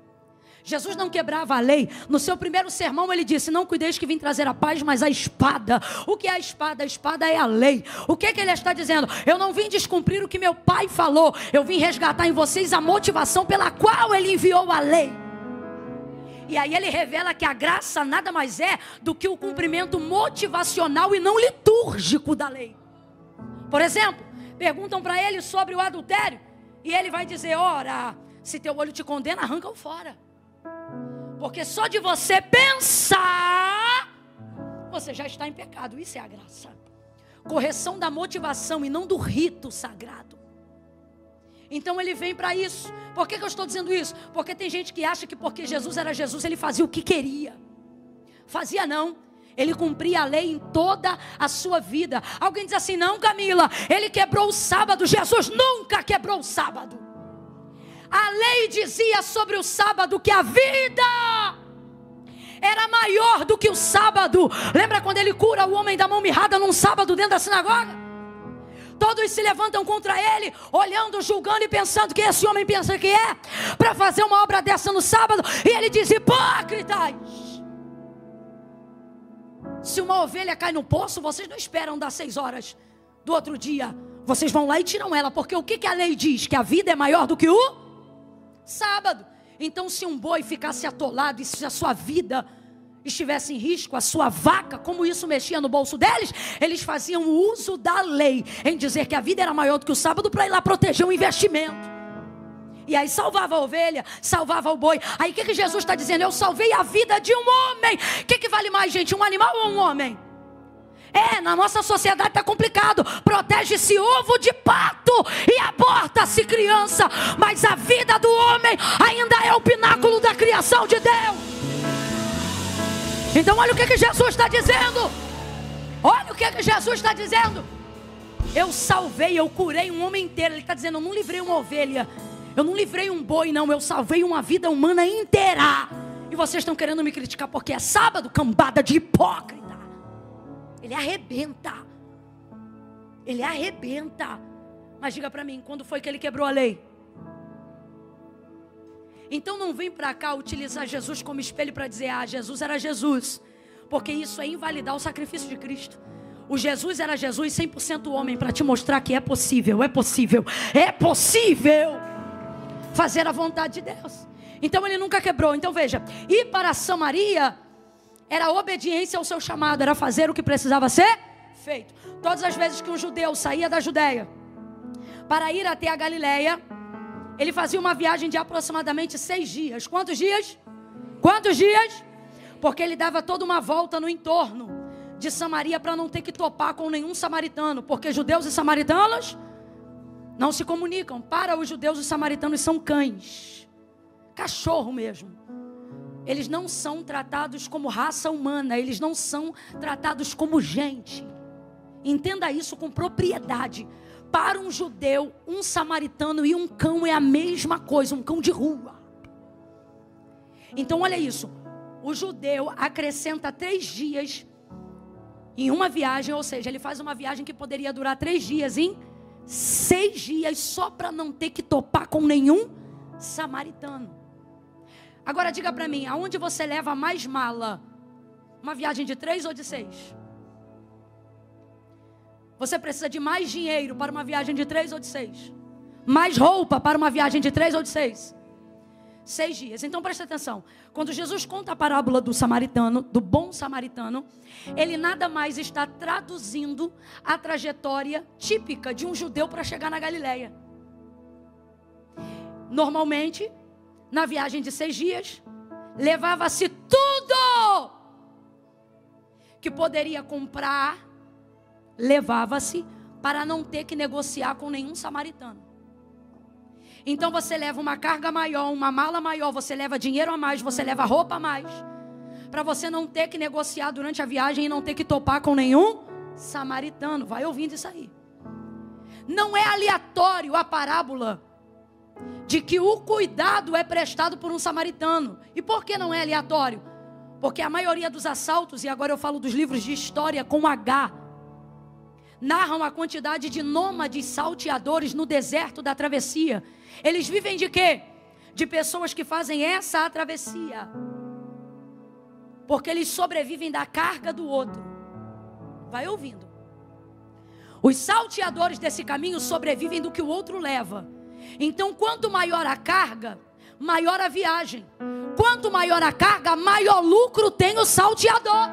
Jesus não quebrava a lei. No seu primeiro sermão ele disse: não cuideis que vim trazer a paz, mas a espada. O que é a espada? A espada é a lei. O que é que ele está dizendo? Eu não vim descumprir o que meu pai falou. Eu vim resgatar em vocês a motivação pela qual ele enviou a lei. E aí ele revela que a graça nada mais é do que o cumprimento motivacional e não litúrgico da lei. Por exemplo, perguntam para ele sobre o adultério, e ele vai dizer: ora, se teu olho te condena, arranca-o fora. Porque só de você pensar, você já está em pecado. Isso é a graça. Correção da motivação e não do rito sagrado. Então ele vem para isso. Por que eu estou dizendo isso? Porque tem gente que acha que porque Jesus era Jesus, ele fazia o que queria. Fazia não. Ele cumpria a lei em toda a sua vida. Alguém diz assim: não, Camila, ele quebrou o sábado. Jesus nunca quebrou o sábado. A lei dizia sobre o sábado que a vida era maior do que o sábado. Lembra quando ele cura o homem da mão mirrada num sábado dentro da sinagoga? Todos se levantam contra ele, olhando, julgando e pensando: quem esse homem pensa que é para fazer uma obra dessa no sábado? E ele diz: hipócritas. Se uma ovelha cai no poço, vocês não esperam das 6 horas do outro dia. Vocês vão lá e tiram ela. Porque o que a lei diz? Que a vida é maior do que o sábado. Então se um boi ficasse atolado e se a sua vida estivesse em risco, a sua vaca, como isso mexia no bolso deles, eles faziam uso da lei em dizer que a vida era maior do que o sábado para ir lá proteger o investimento. E aí salvava a ovelha, salvava o boi. Aí o que Jesus está dizendo? Eu salvei a vida de um homem. O que vale mais, gente? Um animal ou um homem? Na nossa sociedade está complicado. Protege-se ovo de pato e aborta-se criança. Mas a vida do homem ainda é o pináculo da criação de Deus. Então olha o que Jesus está dizendo. Olha o que Jesus está dizendo. Eu salvei, eu curei um homem inteiro. Ele está dizendo, eu não livrei uma ovelha, eu não livrei um boi, não. Eu salvei uma vida humana inteira. E vocês estão querendo me criticar porque é sábado, cambada de hipócrita. Ele arrebenta. Ele arrebenta. Mas diga para mim, quando foi que ele quebrou a lei? Então não vem para cá utilizar Jesus como espelho para dizer, Jesus era Jesus. Porque isso é invalidar o sacrifício de Cristo. O Jesus era Jesus 100% homem, para te mostrar que é possível fazer a vontade de Deus. Então ele nunca quebrou. Então veja, ir para Samaria era obediência ao seu chamado, era fazer o que precisava ser feito. Todas as vezes que um judeu saía da Judeia para ir até a Galileia, ele fazia uma viagem de aproximadamente 6 dias. Quantos dias? Quantos dias? Porque ele dava toda uma volta no entorno de Samaria para não ter que topar com nenhum samaritano. Porque judeus e samaritanos não se comunicam. Para os judeus, os samaritanos são cães. Cachorro mesmo. Eles não são tratados como raça humana. Eles não são tratados como gente. Entenda isso com propriedade. Para um judeu, um samaritano e um cão é a mesma coisa. Um cão de rua. Então olha isso. O judeu acrescenta 3 dias em uma viagem. Ou seja, ele faz uma viagem que poderia durar 3 dias em 6 dias. Só para não ter que topar com nenhum samaritano. Agora diga para mim, aonde você leva mais mala? Uma viagem de 3 ou de 6? Você precisa de mais dinheiro para uma viagem de 3 ou de 6? Mais roupa para uma viagem de 3 ou de 6? 6 dias. Então presta atenção. Quando Jesus conta a parábola do samaritano, do bom samaritano, ele nada mais está traduzindo a trajetória típica de um judeu para chegar na Galileia. Normalmente, na viagem de 6 dias, levava-se tudo que poderia comprar, levava-se para não ter que negociar com nenhum samaritano. Então você leva uma carga maior, uma mala maior, você leva dinheiro a mais, você leva roupa a mais, para você não ter que negociar durante a viagem e não ter que topar com nenhum samaritano. Vai ouvindo isso aí. Não é aleatório a parábola de que o cuidado é prestado por um samaritano. E por que não é aleatório? Porque a maioria dos assaltos, e agora eu falo dos livros de história com H, narram a quantidade de nômades salteadores no deserto da travessia. Eles vivem de quê? De pessoas que fazem essa travessia. Porque eles sobrevivem da carga do outro. Vai ouvindo. Os salteadores desse caminho sobrevivem do que o outro leva. Então, quanto maior a carga, maior a viagem. Quanto maior a carga, maior lucro tem o salteador.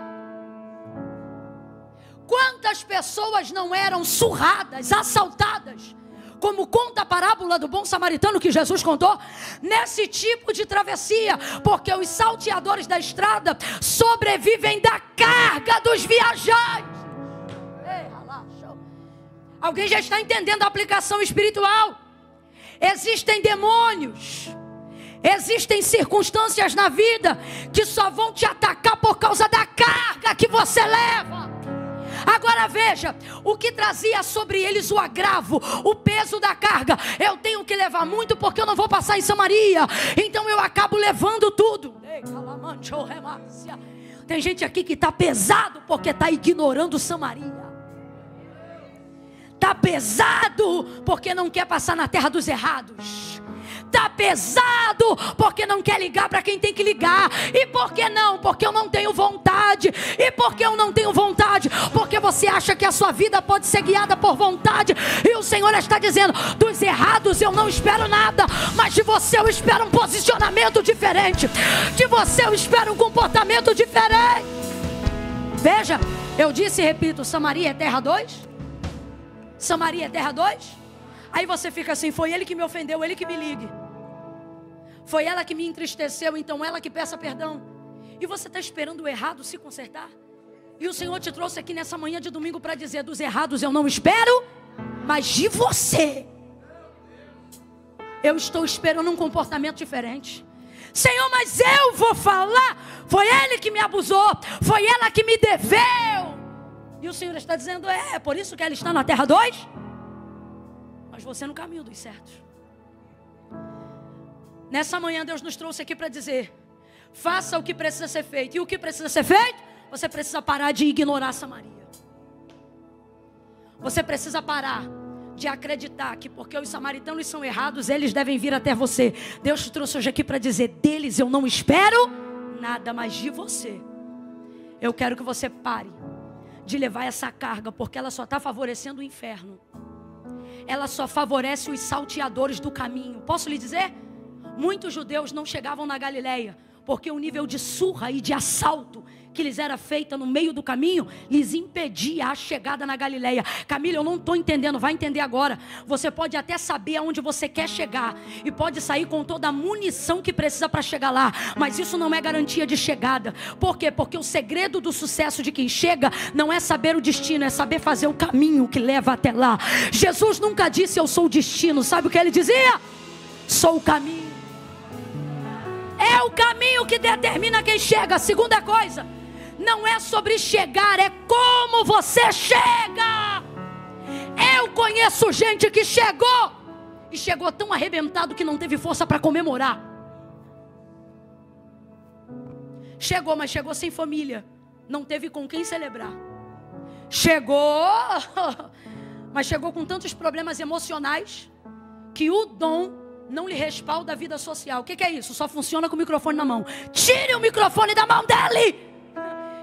Quantas pessoas não eram surradas, assaltadas, como conta a parábola do bom samaritano que Jesus contou, nesse tipo de travessia, porque os salteadores da estrada sobrevivem da carga dos viajantes. Alguém já está entendendo a aplicação espiritual? Existem demônios, existem circunstâncias na vida que só vão te atacar por causa da carga que você leva. Agora veja, o que trazia sobre eles o agravo, o peso da carga. Eu tenho que levar muito porque eu não vou passar em Samaria, então eu acabo levando tudo. Tem gente aqui que está pesado porque está ignorando Samaria. Está pesado porque não quer passar na terra dos errados. Está pesado porque não quer ligar para quem tem que ligar. E por que não? Porque eu não tenho vontade. E por que eu não tenho vontade? Porque você acha que a sua vida pode ser guiada por vontade. E o Senhor está dizendo, dos errados eu não espero nada, mas de você eu espero um posicionamento diferente. De você eu espero um comportamento diferente. Veja, eu disse e repito, Samaria é terra 2? Samaria é terra 2? Aí você fica assim, foi ele que me ofendeu, ele que me ligue. Foi ela que me entristeceu, então ela que peça perdão. E você está esperando o errado se consertar? E o Senhor te trouxe aqui nessa manhã de domingo para dizer: dos errados eu não espero, mas de você eu estou esperando um comportamento diferente. Senhor, mas eu vou falar, foi ele que me abusou, foi ela que me deveu. E o Senhor está dizendo: é por isso que ela está na terra 2, mas você no caminho dos certos. Nessa manhã Deus nos trouxe aqui para dizer: faça o que precisa ser feito. E o que precisa ser feito? Você precisa parar de ignorar Samaria. Você precisa parar de acreditar que porque os samaritanos são errados, eles devem vir até você. Deus te trouxe hoje aqui para dizer: deles eu não espero nada, mas de você eu quero que você pare de levar essa carga, porque ela só está favorecendo o inferno. Ela só favorece os salteadores do caminho. Posso lhe dizer? Muitos judeus não chegavam na Galileia porque o nível de surra e de assalto que lhes era feita no meio do caminho lhes impedia a chegada na Galileia. Camila, eu não estou entendendo, vai entender agora. Você pode até saber aonde você quer chegar e pode sair com toda a munição que precisa para chegar lá, mas isso não é garantia de chegada. Por quê? Porque o segredo do sucesso de quem chega não é saber o destino, é saber fazer o caminho que leva até lá. Jesus nunca disse: eu sou o destino. Sabe o que ele dizia? Sou o caminho. É o caminho que determina quem chega. Segunda coisa, não é sobre chegar, é como você chega. Eu conheço gente que chegou e chegou tão arrebentado que não teve força para comemorar. Chegou, mas chegou sem família, não teve com quem celebrar. Chegou, mas chegou com tantos problemas emocionais que o dom não lhe respalda a vida social. O que é isso? Só funciona com o microfone na mão. Tire o microfone da mão dele.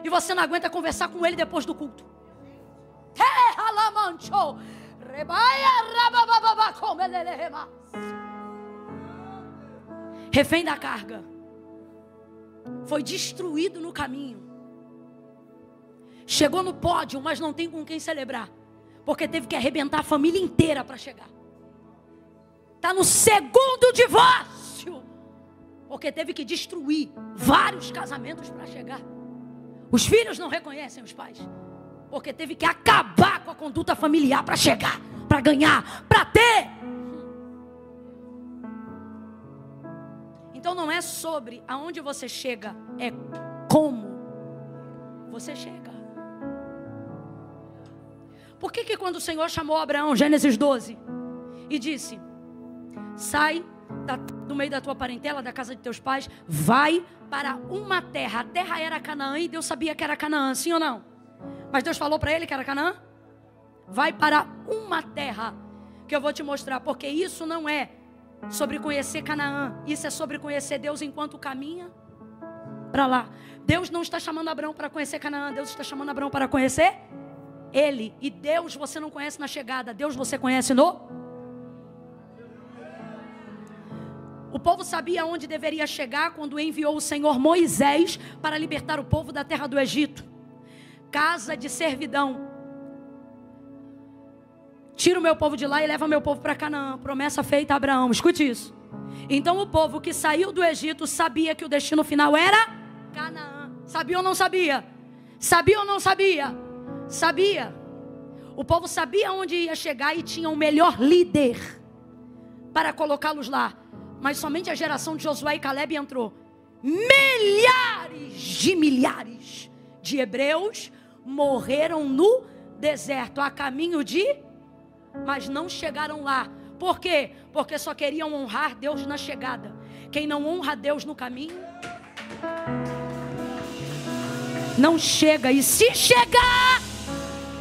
E você não aguenta conversar com ele depois do culto. Refém da carga. Foi destruído no caminho. Chegou no pódio, mas não tem com quem celebrar, porque teve que arrebentar a família inteira para chegar. Está no segundo divórcio, porque teve que destruir vários casamentos para chegar. Os filhos não reconhecem os pais, porque teve que acabar com a conduta familiar para chegar, para ganhar, para ter. Então não é sobre aonde você chega, é como você chega. Por que quando o Senhor chamou Abraão, Gênesis 12, e disse: sai do meio da tua parentela, da casa de teus pais, vai para uma terra. A terra era Canaã e Deus sabia que era Canaã, sim ou não? Mas Deus falou para ele que era Canaã? Vai para uma terra que eu vou te mostrar, porque isso não é sobre conhecer Canaã, isso é sobre conhecer Deus enquanto caminha para lá. Deus não está chamando Abraão para conhecer Canaã, Deus está chamando Abraão para conhecer Ele. E Deus você não conhece na chegada, Deus você conhece no... O povo sabia onde deveria chegar quando enviou o Senhor Moisés para libertar o povo da terra do Egito. Casa de servidão. Tira o meu povo de lá e leva meu povo para Canaã. Promessa feita a Abraão. Escute isso. Então o povo que saiu do Egito sabia que o destino final era Canaã. Sabia ou não sabia? Sabia ou não sabia? Sabia. O povo sabia onde ia chegar e tinha o melhor líder para colocá-los lá. Mas somente a geração de Josué e Caleb entrou. Milhares de hebreus morreram no deserto, a caminho de... Mas não chegaram lá. Por quê? Porque só queriam honrar Deus na chegada. Quem não honra Deus no caminho, não chega. E se chegar,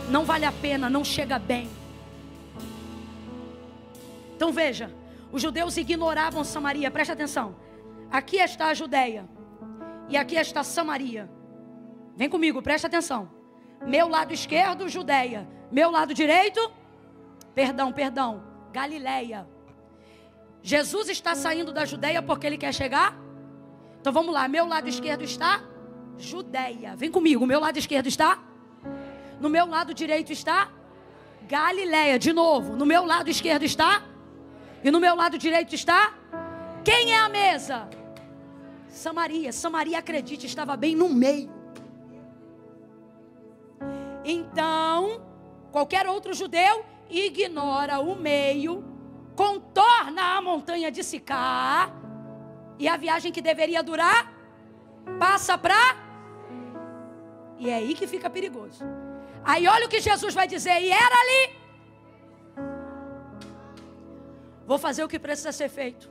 não vale a pena, não chega bem. Então veja, os judeus ignoravam Samaria. Presta atenção. Aqui está a Judeia e aqui está Samaria. Vem comigo, presta atenção. Meu lado esquerdo, Judeia. Meu lado direito, perdão, Galileia. Jesus está saindo da Judeia porque ele quer chegar. Então vamos lá, meu lado esquerdo está Judeia. Vem comigo, meu lado esquerdo está. No meu lado direito está Galileia. De novo, no meu lado esquerdo está. E no meu lado direito está? Quem é a mesa? Samaria. Samaria, acredite, estava bem no meio. Então, qualquer outro judeu ignora o meio, contorna a montanha de Sicar, e a viagem que deveria durar, passa para... E é aí que fica perigoso. Aí olha o que Jesus vai dizer, e era ali. Vou fazer o que precisa ser feito.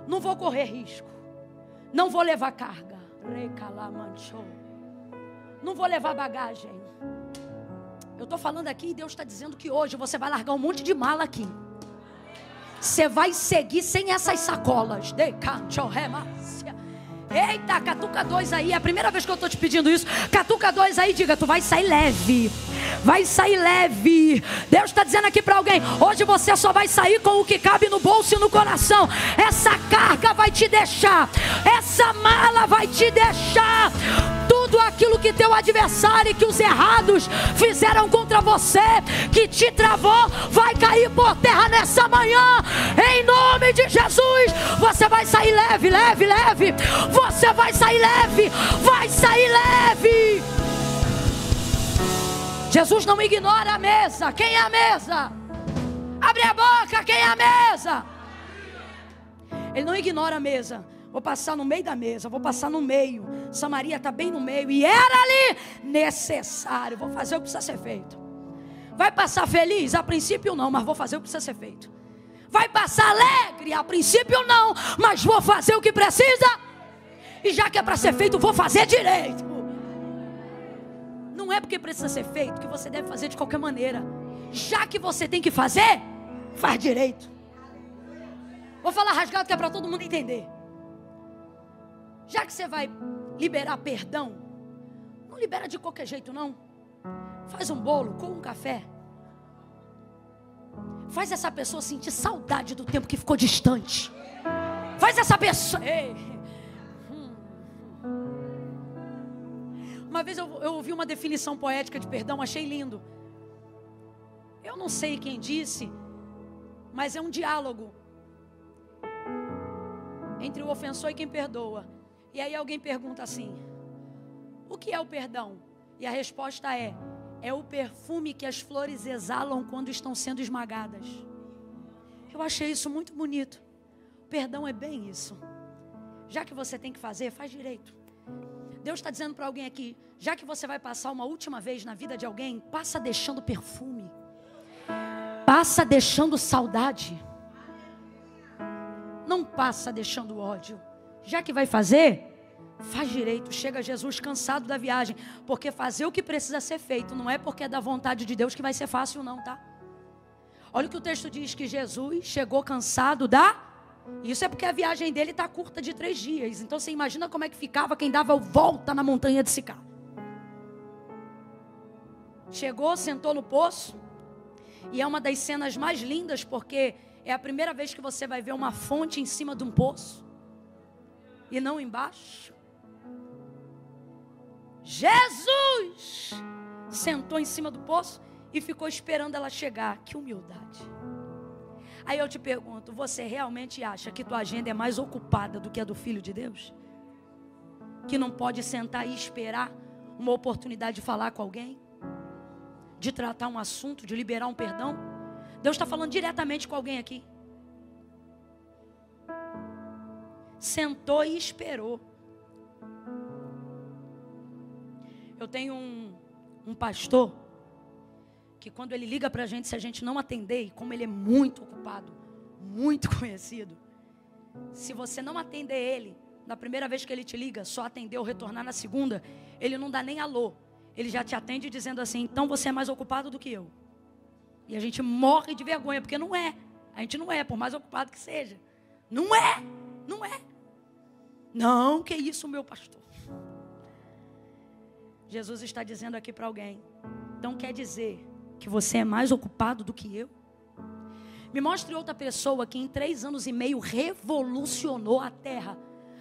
Não vou correr risco. Não vou levar carga. Não vou levar bagagem. Eu estou falando aqui e Deus está dizendo que hoje você vai largar um monte de mala aqui. Você vai seguir sem essas sacolas. Eita, catuca 2 aí. É a primeira vez que eu estou te pedindo isso. Catuca 2 aí, diga, tu vai sair leve. Vai sair leve. Deus está dizendo aqui para alguém, hoje você só vai sair com o que cabe no bolso e no coração. Essa carga vai te deixar. Essa mala vai te deixar. Tudo aquilo que teu adversário e que os errados fizeram contra você, que te travou, vai cair por terra nessa manhã. Em nome de Jesus, você vai sair leve, leve, leve. Você vai sair leve, vai sair leve. Jesus não ignora a mesa. Quem é a mesa? Abre a boca, quem é a mesa? Ele não ignora a mesa. Vou passar no meio da mesa, vou passar no meio. Samaria está bem no meio e era ali necessário. Vou fazer o que precisa ser feito. Vai passar feliz? A princípio não, mas vou fazer o que precisa ser feito. Vai passar alegre? A princípio não, mas vou fazer o que precisa. E já que é para ser feito, vou fazer direito. Não é porque precisa ser feito que você deve fazer de qualquer maneira. Já que você tem que fazer, faz direito. Vou falar rasgado que é para todo mundo entender. Já que você vai liberar perdão, não libera de qualquer jeito não. Faz um bolo com um café. Faz essa pessoa sentir saudade do tempo que ficou distante. Faz essa pessoa... Uma vez eu ouvi uma definição poética de perdão, achei lindo. Eu não sei quem disse, mas é um diálogo entre o ofensor e quem perdoa. E aí alguém pergunta assim: o que é o perdão? E a resposta é o perfume que as flores exalam quando estão sendo esmagadas. Eu achei isso muito bonito. O perdão é bem isso. Já que você tem que fazer, faz direito. Deus está dizendo para alguém aqui, já que você vai passar uma última vez na vida de alguém, passa deixando perfume. Passa deixando saudade. Não passa deixando ódio. Já que vai fazer, faz direito. Chega Jesus cansado da viagem. Porque fazer o que precisa ser feito não é porque é da vontade de Deus que vai ser fácil não, tá? Olha o que o texto diz, que Jesus chegou cansado da... Isso é porque a viagem dele está curta de 3 dias. Então você imagina como é que ficava quem dava volta na montanha de Sicar. Chegou, sentou no poço. E é uma das cenas mais lindas, porque é a primeira vez que você vai ver uma fonte em cima de um poço e não embaixo. Jesus sentou em cima do poço e ficou esperando ela chegar. Que humildade. Aí eu te pergunto, você realmente acha que tua agenda é mais ocupada do que a do Filho de Deus? Que não pode sentar e esperar uma oportunidade de falar com alguém? De tratar um assunto, de liberar um perdão? Deus está falando diretamente com alguém aqui. Sentou e esperou. Eu tenho um pastor que quando ele liga para a gente, se a gente não atender, e como ele é muito ocupado, muito conhecido, se você não atender ele, na primeira vez que ele te liga, só atender ou retornar na segunda, ele não dá nem alô, ele já te atende dizendo assim, então você é mais ocupado do que eu. E a gente morre de vergonha, porque não é, a gente não é, por mais ocupado que seja, não é, não é. Não, que isso, meu pastor. Jesus está dizendo aqui para alguém, então quer dizer que você é mais ocupado do que eu? Me mostre outra pessoa que em 3 anos e meio revolucionou a terra,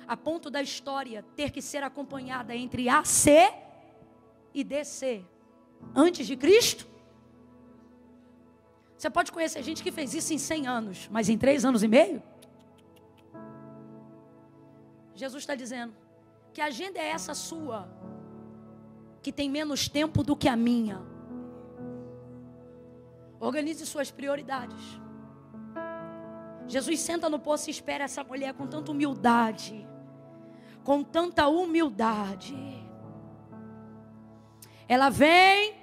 a ponto da história ter que ser acompanhada entre AC e DC, antes de Cristo. Você pode conhecer gente que fez isso em 100 anos, mas em 3 anos e meio? Jesus está dizendo, que agenda é essa sua, que tem menos tempo do que a minha? Organize suas prioridades. Jesus senta no poço e espera essa mulher com tanta humildade. Com tanta humildade. Ela vem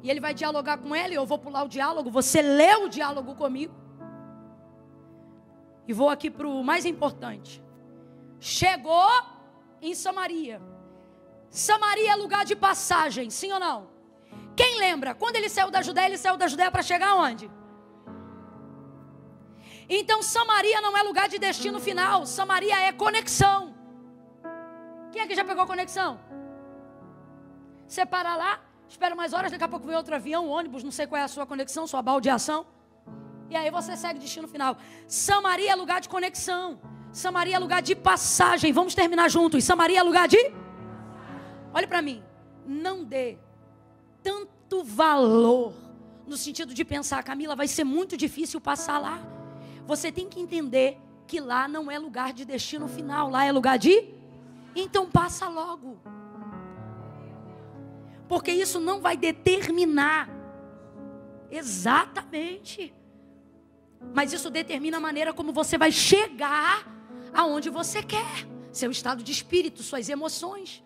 e ele vai dialogar com ela, e eu vou pular o diálogo. Você lê o diálogo comigo. E vou aqui para o mais importante. Chegou em Samaria. Samaria é lugar de passagem, sim ou não? Quem lembra? Quando ele saiu da Judéia para chegar aonde? Então Samaria não é lugar de destino final. Samaria é conexão. Quem é que já pegou conexão? Você para lá, espera mais horas, daqui a pouco vem outro avião, ônibus, não sei qual é a sua conexão, sua baldeação. E aí você segue destino final. Samaria é lugar de conexão. Samaria é lugar de passagem. Vamos terminar juntos. Samaria é lugar de... Olhe para mim. Não dê tanto valor no sentido de pensar, Camila, vai ser muito difícil passar lá. Você tem que entender que lá não é lugar de destino final. Lá é lugar de... Então passa logo. Porque isso não vai determinar. Exatamente. Mas isso determina a maneira como você vai chegar aonde você quer. Seu estado de espírito, suas emoções.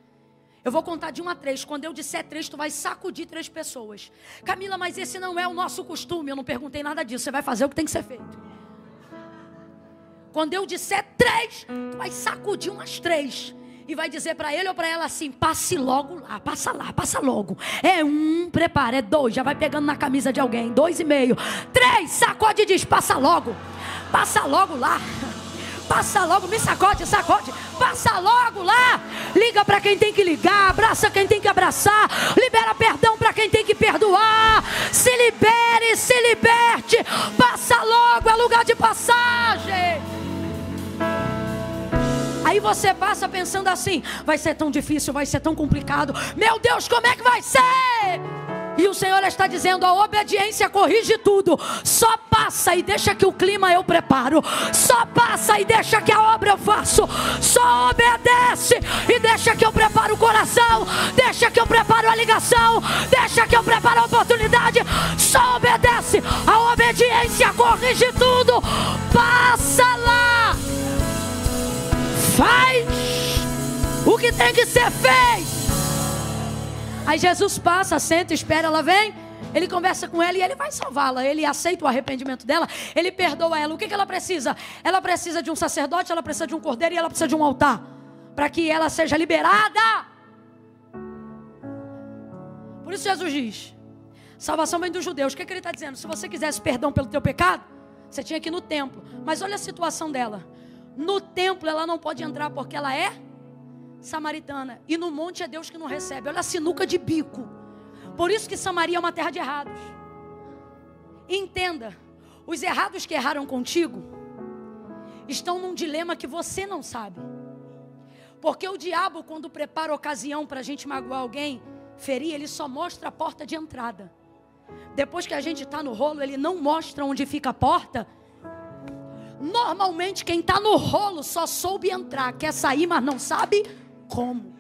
Eu vou contar de 1 a 3. Quando eu disser 3, tu vai sacudir 3 pessoas. Camila, mas esse não é o nosso costume. Eu não perguntei nada disso. Você vai fazer o que tem que ser feito. Quando eu disser 3, tu vai sacudir umas 3. E vai dizer para ele ou para ela assim: passe logo lá, passa logo. É 1, prepara, é 2, já vai pegando na camisa de alguém, 2,5. 3, sacode e diz: passa logo lá. Passa logo, me sacode, passa logo lá. Liga para quem tem que ligar, abraça quem tem que abraçar, libera perdão para quem tem que perdoar. Se libere, se liberte, passa logo, é lugar de passagem. Aí você passa pensando assim: vai ser tão difícil, vai ser tão complicado. Meu Deus, como é que vai ser? E o Senhor está dizendo: a obediência corrige tudo. Só passa e deixa que o clima eu preparo. Só passa e deixa que a obra eu faço. Só obedece e deixa que eu preparo o coração. Deixa que eu preparo a ligação. Deixa que eu preparo a oportunidade. Só obedece. A obediência corrige tudo. Passa lá. Faz o que tem que ser feito. Aí Jesus passa, senta, espera, ela vem. Ele conversa com ela e ele vai salvá-la. Ele aceita o arrependimento dela. Ele perdoa ela. O que ela precisa? Ela precisa de um sacerdote, ela precisa de um cordeiro e ela precisa de um altar, para que ela seja liberada. Por isso Jesus diz: salvação vem dos judeus. O que ele está dizendo? Se você quisesse perdão pelo teu pecado, você tinha que ir no templo. Mas olha a situação dela. No templo ela não pode entrar porque ela é samaritana. E no monte é Deus que não recebe. Olha a sinuca de bico. Por isso que Samaria é uma terra de errados. Entenda, os errados que erraram contigo estão num dilema que você não sabe. Porque o diabo, quando prepara ocasião para a gente magoar alguém, ferir, ele só mostra a porta de entrada. Depois que a gente está no rolo, ele não mostra onde fica a porta. Normalmente quem está no rolo só soube entrar, quer sair, mas não sabe como.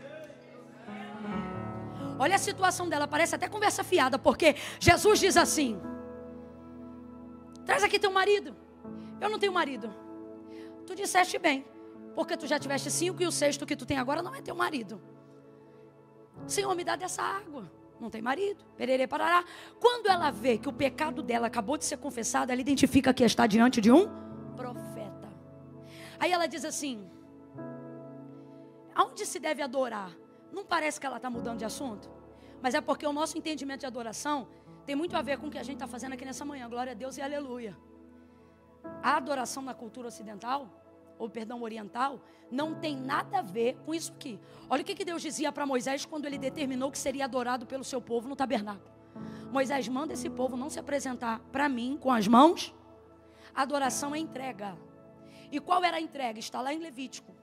Olha a situação dela, parece até conversa fiada, porque Jesus diz assim: traz aqui teu marido. Eu não tenho marido. Tu disseste bem, porque tu já tiveste 5 e o 6º que tu tem agora não é teu marido. Senhor, me dá dessa água. Não tem marido, pererê, parará. Quando ela vê que o pecado dela acabou de ser confessado, ela identifica que está diante de um profeta. Aí ela diz assim: aonde se deve adorar? Não parece que ela está mudando de assunto? Mas é porque o nosso entendimento de adoração tem muito a ver com o que a gente está fazendo aqui nessa manhã. Glória a Deus e aleluia. A adoração na cultura ocidental, ou perdão, oriental, não tem nada a ver com isso aqui. Olha o que Deus dizia para Moisés quando ele determinou que seria adorado pelo seu povo no tabernáculo. Moisés, manda esse povo não se apresentar para mim com as mãos. A adoração é entrega. E qual era a entrega? Está lá em Levítico.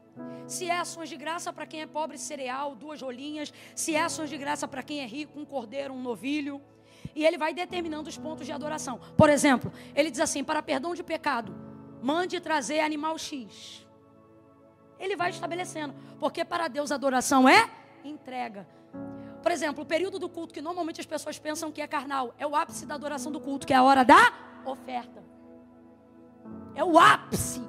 Se é ações de graça para quem é pobre, cereal, 2 rolinhas. Se é ações de graça para quem é rico, um cordeiro, um novilho. E ele vai determinando os pontos de adoração. Por exemplo, ele diz assim: para perdão de pecado, mande trazer animal X. Ele vai estabelecendo. Porque para Deus a adoração é entrega. Por exemplo, o período do culto que normalmente as pessoas pensam que é carnal, é o ápice da adoração do culto, que é a hora da oferta. É o ápice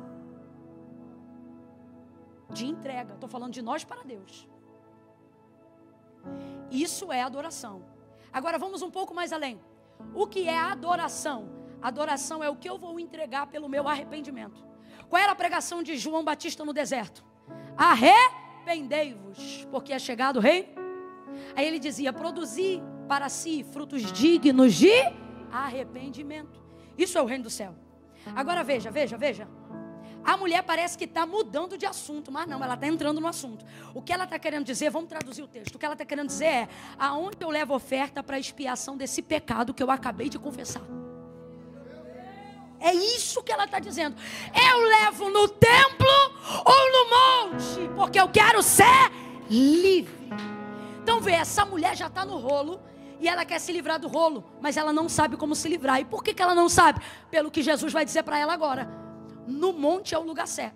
de entrega. Estou falando de nós para Deus. Isso é adoração. Agora vamos um pouco mais além. O que é adoração? Adoração é o que eu vou entregar pelo meu arrependimento. Qual era a pregação de João Batista no deserto? Arrependei-vos, porque é chegado o reino. Aí ele dizia, produzir para si frutos dignos de arrependimento. Isso é o reino do céu. Agora veja. A mulher parece que está mudando de assunto, mas não, ela está entrando no assunto. O que ela está querendo dizer, vamos traduzir o texto. O que ela está querendo dizer é, aonde eu levo oferta para a expiação desse pecado que eu acabei de confessar. É isso que ela está dizendo. Eu levo no templo ou no monte, porque eu quero ser livre. Então vê, essa mulher já está no rolo e ela quer se livrar do rolo, mas ela não sabe como se livrar. E por que ela não sabe? Pelo que Jesus vai dizer para ela agora. No monte é o lugar certo,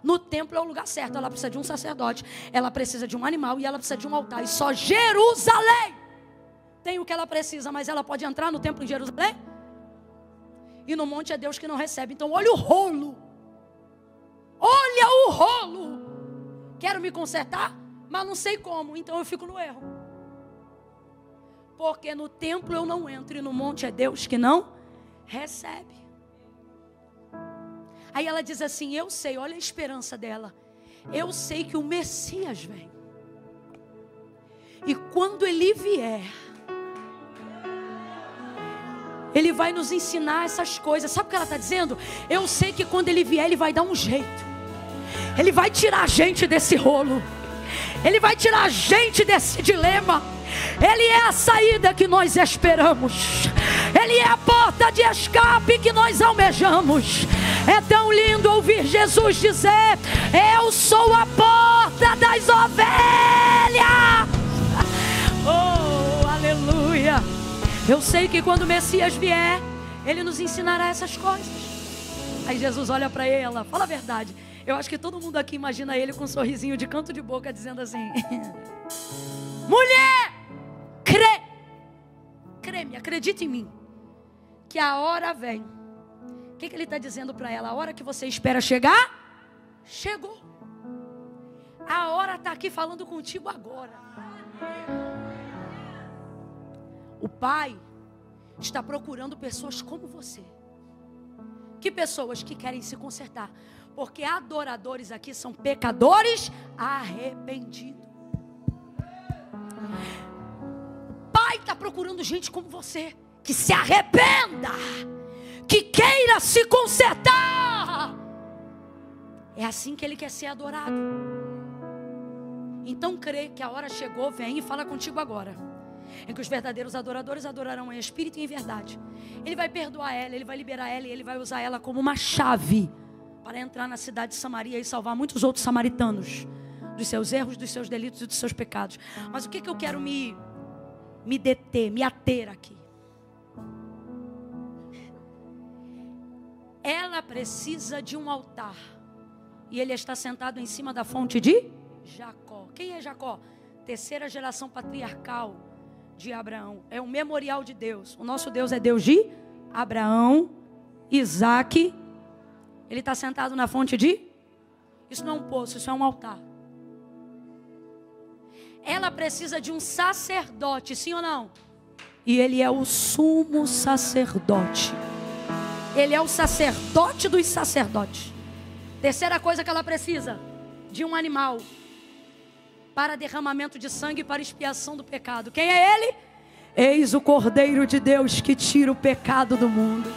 no templo é o lugar certo. Ela precisa de um sacerdote, ela precisa de um animal e ela precisa de um altar. E só Jerusalém tem o que ela precisa, mas ela pode entrar no templo em Jerusalém? E no monte é Deus que não recebe. Então olha o rolo. Olha o rolo. Quero me consertar, mas não sei como, então eu fico no erro. Porque no templo eu não entro e no monte é Deus que não recebe. Aí ela diz assim, eu sei, olha a esperança dela. Eu sei que o Messias vem. E quando ele vier, ele vai nos ensinar essas coisas. Sabe o que ela está dizendo? Eu sei que quando ele vier, ele vai dar um jeito. Ele vai tirar a gente desse rolo. Ele vai tirar a gente desse dilema. Ele é a saída que nós esperamos. Ele é a porta de escape que nós almejamos. É tão lindo ouvir Jesus dizer, eu sou a porta das ovelhas. Oh, aleluia. Eu sei que quando o Messias vier, ele nos ensinará essas coisas. Aí Jesus olha para ela, fala a verdade. Eu acho que todo mundo aqui imagina ele com um sorrisinho de canto de boca dizendo assim, mulher, crê-me, acredita em mim, que a hora vem. O que ele está dizendo para ela? A hora que você espera chegar, chegou. A hora está aqui falando contigo agora. O Pai está procurando pessoas como você. Que pessoas que querem se consertar. Porque adoradores aqui são pecadores arrependidos. O Pai está procurando gente como você, que se arrependa, que queira se consertar. É assim que Ele quer ser adorado. Então crê que a hora chegou, vem e fala contigo agora. Em que os verdadeiros adoradores adorarão em espírito e em verdade. Ele vai perdoar ela, Ele vai liberar ela e Ele vai usar ela como uma chave para entrar na cidade de Samaria e salvar muitos outros samaritanos dos seus erros, dos seus delitos e dos seus pecados. Mas o que eu quero me deter, me ater aqui? Ela precisa de um altar. E ele está sentado em cima da fonte de Jacó. Quem é Jacó? Terceira geração patriarcal de Abraão. É um memorial de Deus. O nosso Deus é Deus de Abraão, Isaac. Ele está sentado na fonte de... Isso não é um poço, isso é um altar. Ela precisa de um sacerdote, sim ou não? E ele é o sumo sacerdote. Ele é o sacerdote dos sacerdotes. Terceira coisa que ela precisa, de um animal para derramamento de sangue, para expiação do pecado. Quem é ele? Eis o Cordeiro de Deus que tira o pecado do mundo.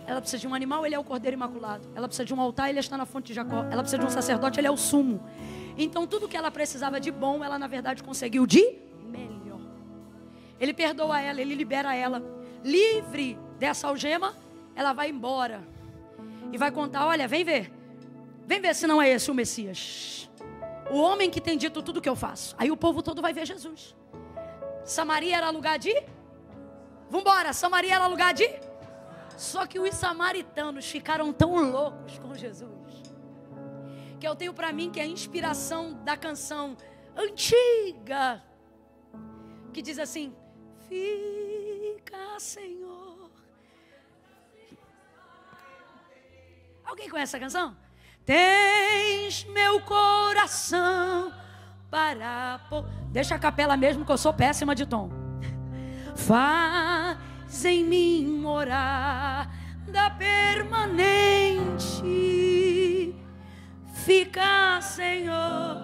Ela precisa de um animal, ele é o Cordeiro Imaculado. Ela precisa de um altar, ele está na fonte de Jacó. Ela precisa de um sacerdote, ele é o sumo. Então tudo que ela precisava de bom, ela na verdade conseguiu de melhor. Ele perdoa ela, ele libera ela. Livre dessa algema, ela vai embora. E vai contar, olha, vem ver se não é esse o Messias. O homem que tem dito tudo que eu faço. Aí o povo todo vai ver Jesus. Samaria era lugar de... Vambora, Samaria era lugar de... Só que os samaritanos ficaram tão loucos com Jesus que eu tenho para mim, que é a inspiração da canção antiga, que diz assim: fica, Senhor. Alguém conhece essa canção? Tens meu coração para... Deixa a capela mesmo, que eu sou péssima de tom. Faz em mim morada permanente. Fica, Senhor,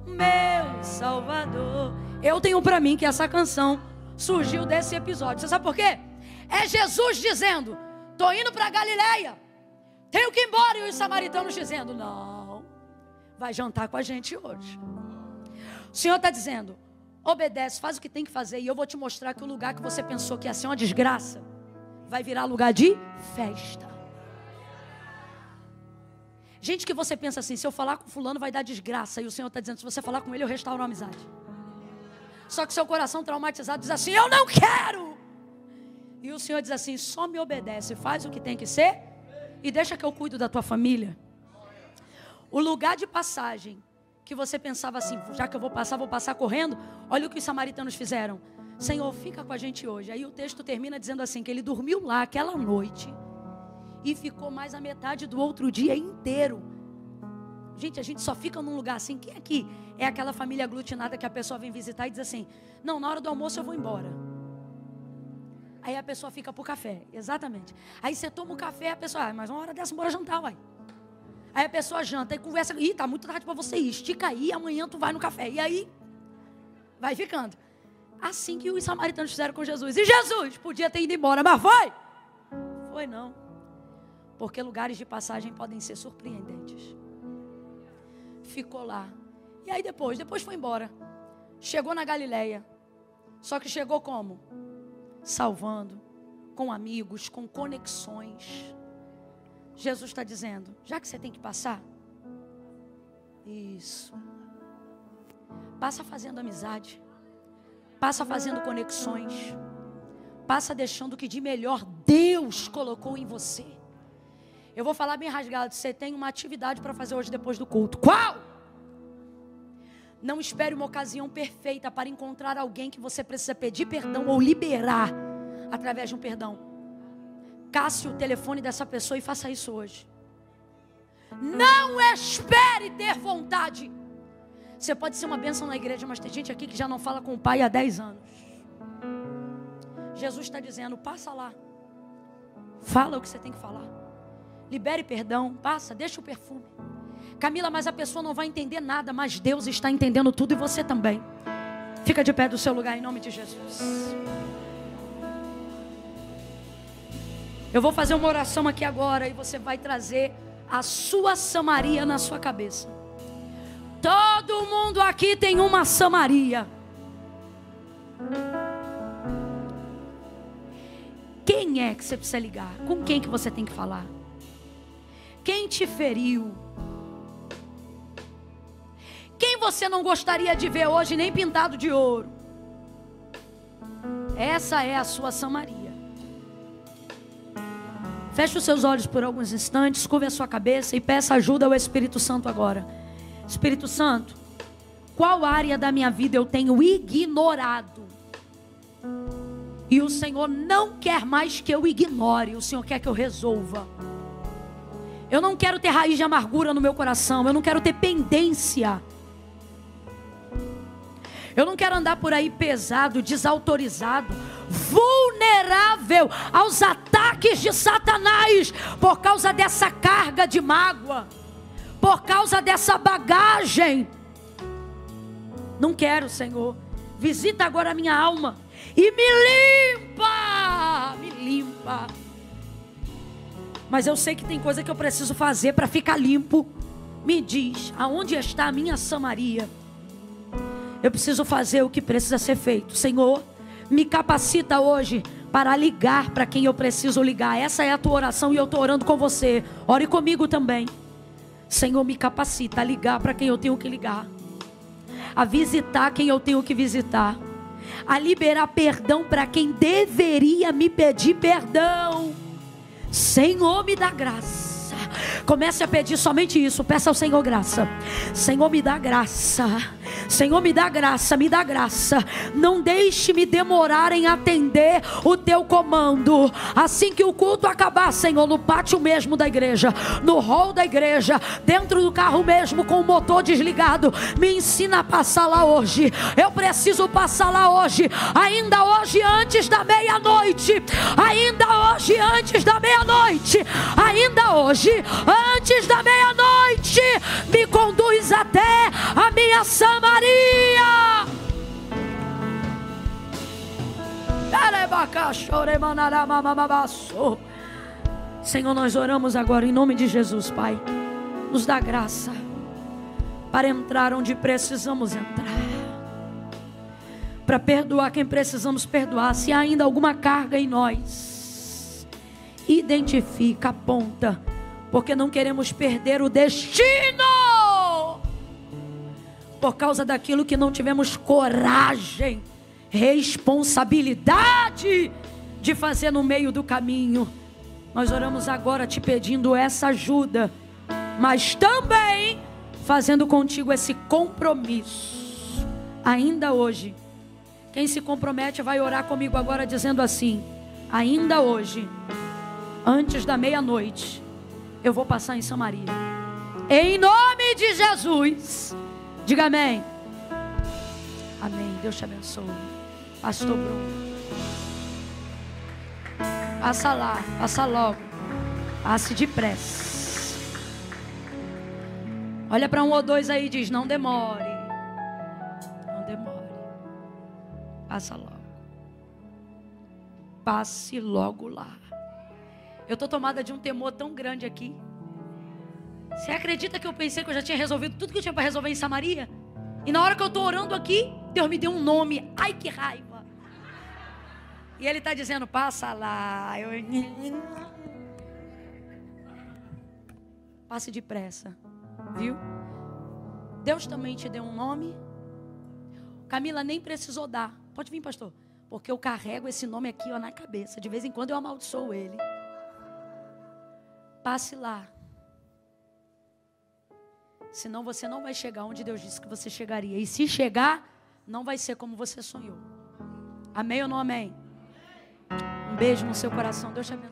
meu Salvador. Eu tenho para mim que essa canção surgiu desse episódio. Você sabe por quê? É Jesus dizendo: tô indo para Galileia, tenho que ir embora. E os samaritanos dizendo: não, vai jantar com a gente hoje. O Senhor está dizendo: obedece, faz o que tem que fazer, e eu vou te mostrar que o lugar que você pensou que ia ser uma desgraça vai virar lugar de festa. Gente que você pensa assim: se eu falar com fulano vai dar desgraça, e o Senhor está dizendo: se você falar com ele eu restauro a amizade. Só que seu coração traumatizado diz assim: eu não quero. E o Senhor diz assim: só me obedece, faz o que tem que ser e deixa que eu cuido da tua família. O lugar de passagem que você pensava assim: já que eu vou passar correndo. Olha o que os samaritanos fizeram: Senhor, fica com a gente hoje. Aí o texto termina dizendo assim, que ele dormiu lá aquela noite e ficou mais a metade do outro dia inteiro. Gente, a gente só fica num lugar assim. Quem aqui é aquela família aglutinada que a pessoa vem visitar e diz assim: não, na hora do almoço eu vou embora. Aí a pessoa fica pro café, exatamente. Aí você toma o café, a pessoa: mas uma hora dessa, bora jantar, uai. Aí a pessoa janta e conversa: ih, tá muito tarde para você ir, estica aí, amanhã tu vai no café. E aí, vai ficando. Assim que os samaritanos fizeram com Jesus. E Jesus podia ter ido embora, mas foi? Foi não. Porque lugares de passagem podem ser surpreendentes. Ficou lá. E aí depois foi embora. Chegou na Galileia. Só que chegou como? Salvando, com amigos, com conexões. Jesus está dizendo: já que você tem que passar, isso, passa fazendo amizade, passa fazendo conexões, passa deixando o que de melhor Deus colocou em você. Eu vou falar bem rasgado: você tem uma atividade para fazer hoje depois do culto. Qual? Não espere uma ocasião perfeita para encontrar alguém que você precisa pedir perdão ou liberar através de um perdão. Casse o telefone dessa pessoa e faça isso hoje. Não espere ter vontade. Você pode ser uma bênção na igreja, mas tem gente aqui que já não fala com o pai há 10 anos. Jesus está dizendo: passa lá, fala o que você tem que falar, libere perdão, passa, deixa o perfume. Camila, mas a pessoa não vai entender nada, mas Deus está entendendo tudo e você também. Fica de pé do seu lugar em nome de Jesus. Eu vou fazer uma oração aqui agora e você vai trazer a sua Samaria na sua cabeça. Todo mundo aqui tem uma Samaria. Quem é que você precisa ligar? Com quem que você tem que falar? Quem te feriu? Quem você não gostaria de ver hoje nem pintado de ouro? Essa é a sua Samaria. Feche os seus olhos por alguns instantes, curve a sua cabeça e peça ajuda ao Espírito Santo agora. Espírito Santo, qual área da minha vida eu tenho ignorado? E o Senhor não quer mais que eu ignore, o Senhor quer que eu resolva. Eu não quero ter raiz de amargura no meu coração, eu não quero ter pendência. Eu não quero andar por aí pesado, desautorizado, vulnerável aos ataques de Satanás, por causa dessa carga de mágoa, por causa dessa bagagem. Não quero, Senhor. Visita agora a minha alma e me limpa, me limpa. Mas eu sei que tem coisa que eu preciso fazer para ficar limpo. Me diz, aonde está a minha Samaria? Eu preciso fazer o que precisa ser feito. Senhor, me capacita hoje para ligar para quem eu preciso ligar. Essa é a tua oração e eu estou orando com você. Ore comigo também. Senhor, me capacita a ligar para quem eu tenho que ligar, a visitar quem eu tenho que visitar, a liberar perdão para quem deveria me pedir perdão. Senhor, me dá graça Comece a pedir somente isso. Peça ao Senhor graça. Senhor, me dá graça. Senhor, me dá graça, me dá graça. Não deixe-me demorar em atender o teu comando. Assim que o culto acabar, Senhor, no pátio mesmo da igreja, no hall da igreja, dentro do carro mesmo com o motor desligado, me ensina a passar lá hoje. Eu preciso passar lá hoje, ainda hoje antes da meia-noite, ainda hoje antes da meia-noite, ainda hoje antes da meia-noite. Me conduz até a minha Samaria. Senhor, nós oramos agora em nome de Jesus, Pai. Nos dá graça para entrar onde precisamos entrar, para perdoar quem precisamos perdoar. Se há ainda alguma carga em nós, identifica, aponta, porque não queremos perder o destino por causa daquilo que não tivemos coragem, responsabilidade de fazer no meio do caminho. Nós oramos agora te pedindo essa ajuda, mas também fazendo contigo esse compromisso. Ainda hoje, quem se compromete vai orar comigo agora dizendo assim: ainda hoje, antes da meia-noite, eu vou passar em Samaria. Em nome de Jesus. Diga amém. Amém. Deus te abençoe. Pastor Bruno. Passa lá, passa logo. Passe depressa. Olha para um ou dois aí e diz: não demore. Não demore. Passa logo. Passe logo lá. Eu estou tomada de um temor tão grande aqui. Você acredita que eu pensei que eu já tinha resolvido tudo que eu tinha para resolver em Samaria? E na hora que eu estou orando aqui, Deus me deu um nome. Ai, que raiva. E Ele está dizendo: passa lá. Passe depressa. Viu? Deus também te deu um nome. Camila nem precisou dar. Pode vir, pastor. Porque eu carrego esse nome aqui, ó, na cabeça. De vez em quando eu amaldiçoo ele. Passe lá. Senão você não vai chegar onde Deus disse que você chegaria. E se chegar, não vai ser como você sonhou. Amém ou não amém? Um beijo no seu coração. Deus te abençoe.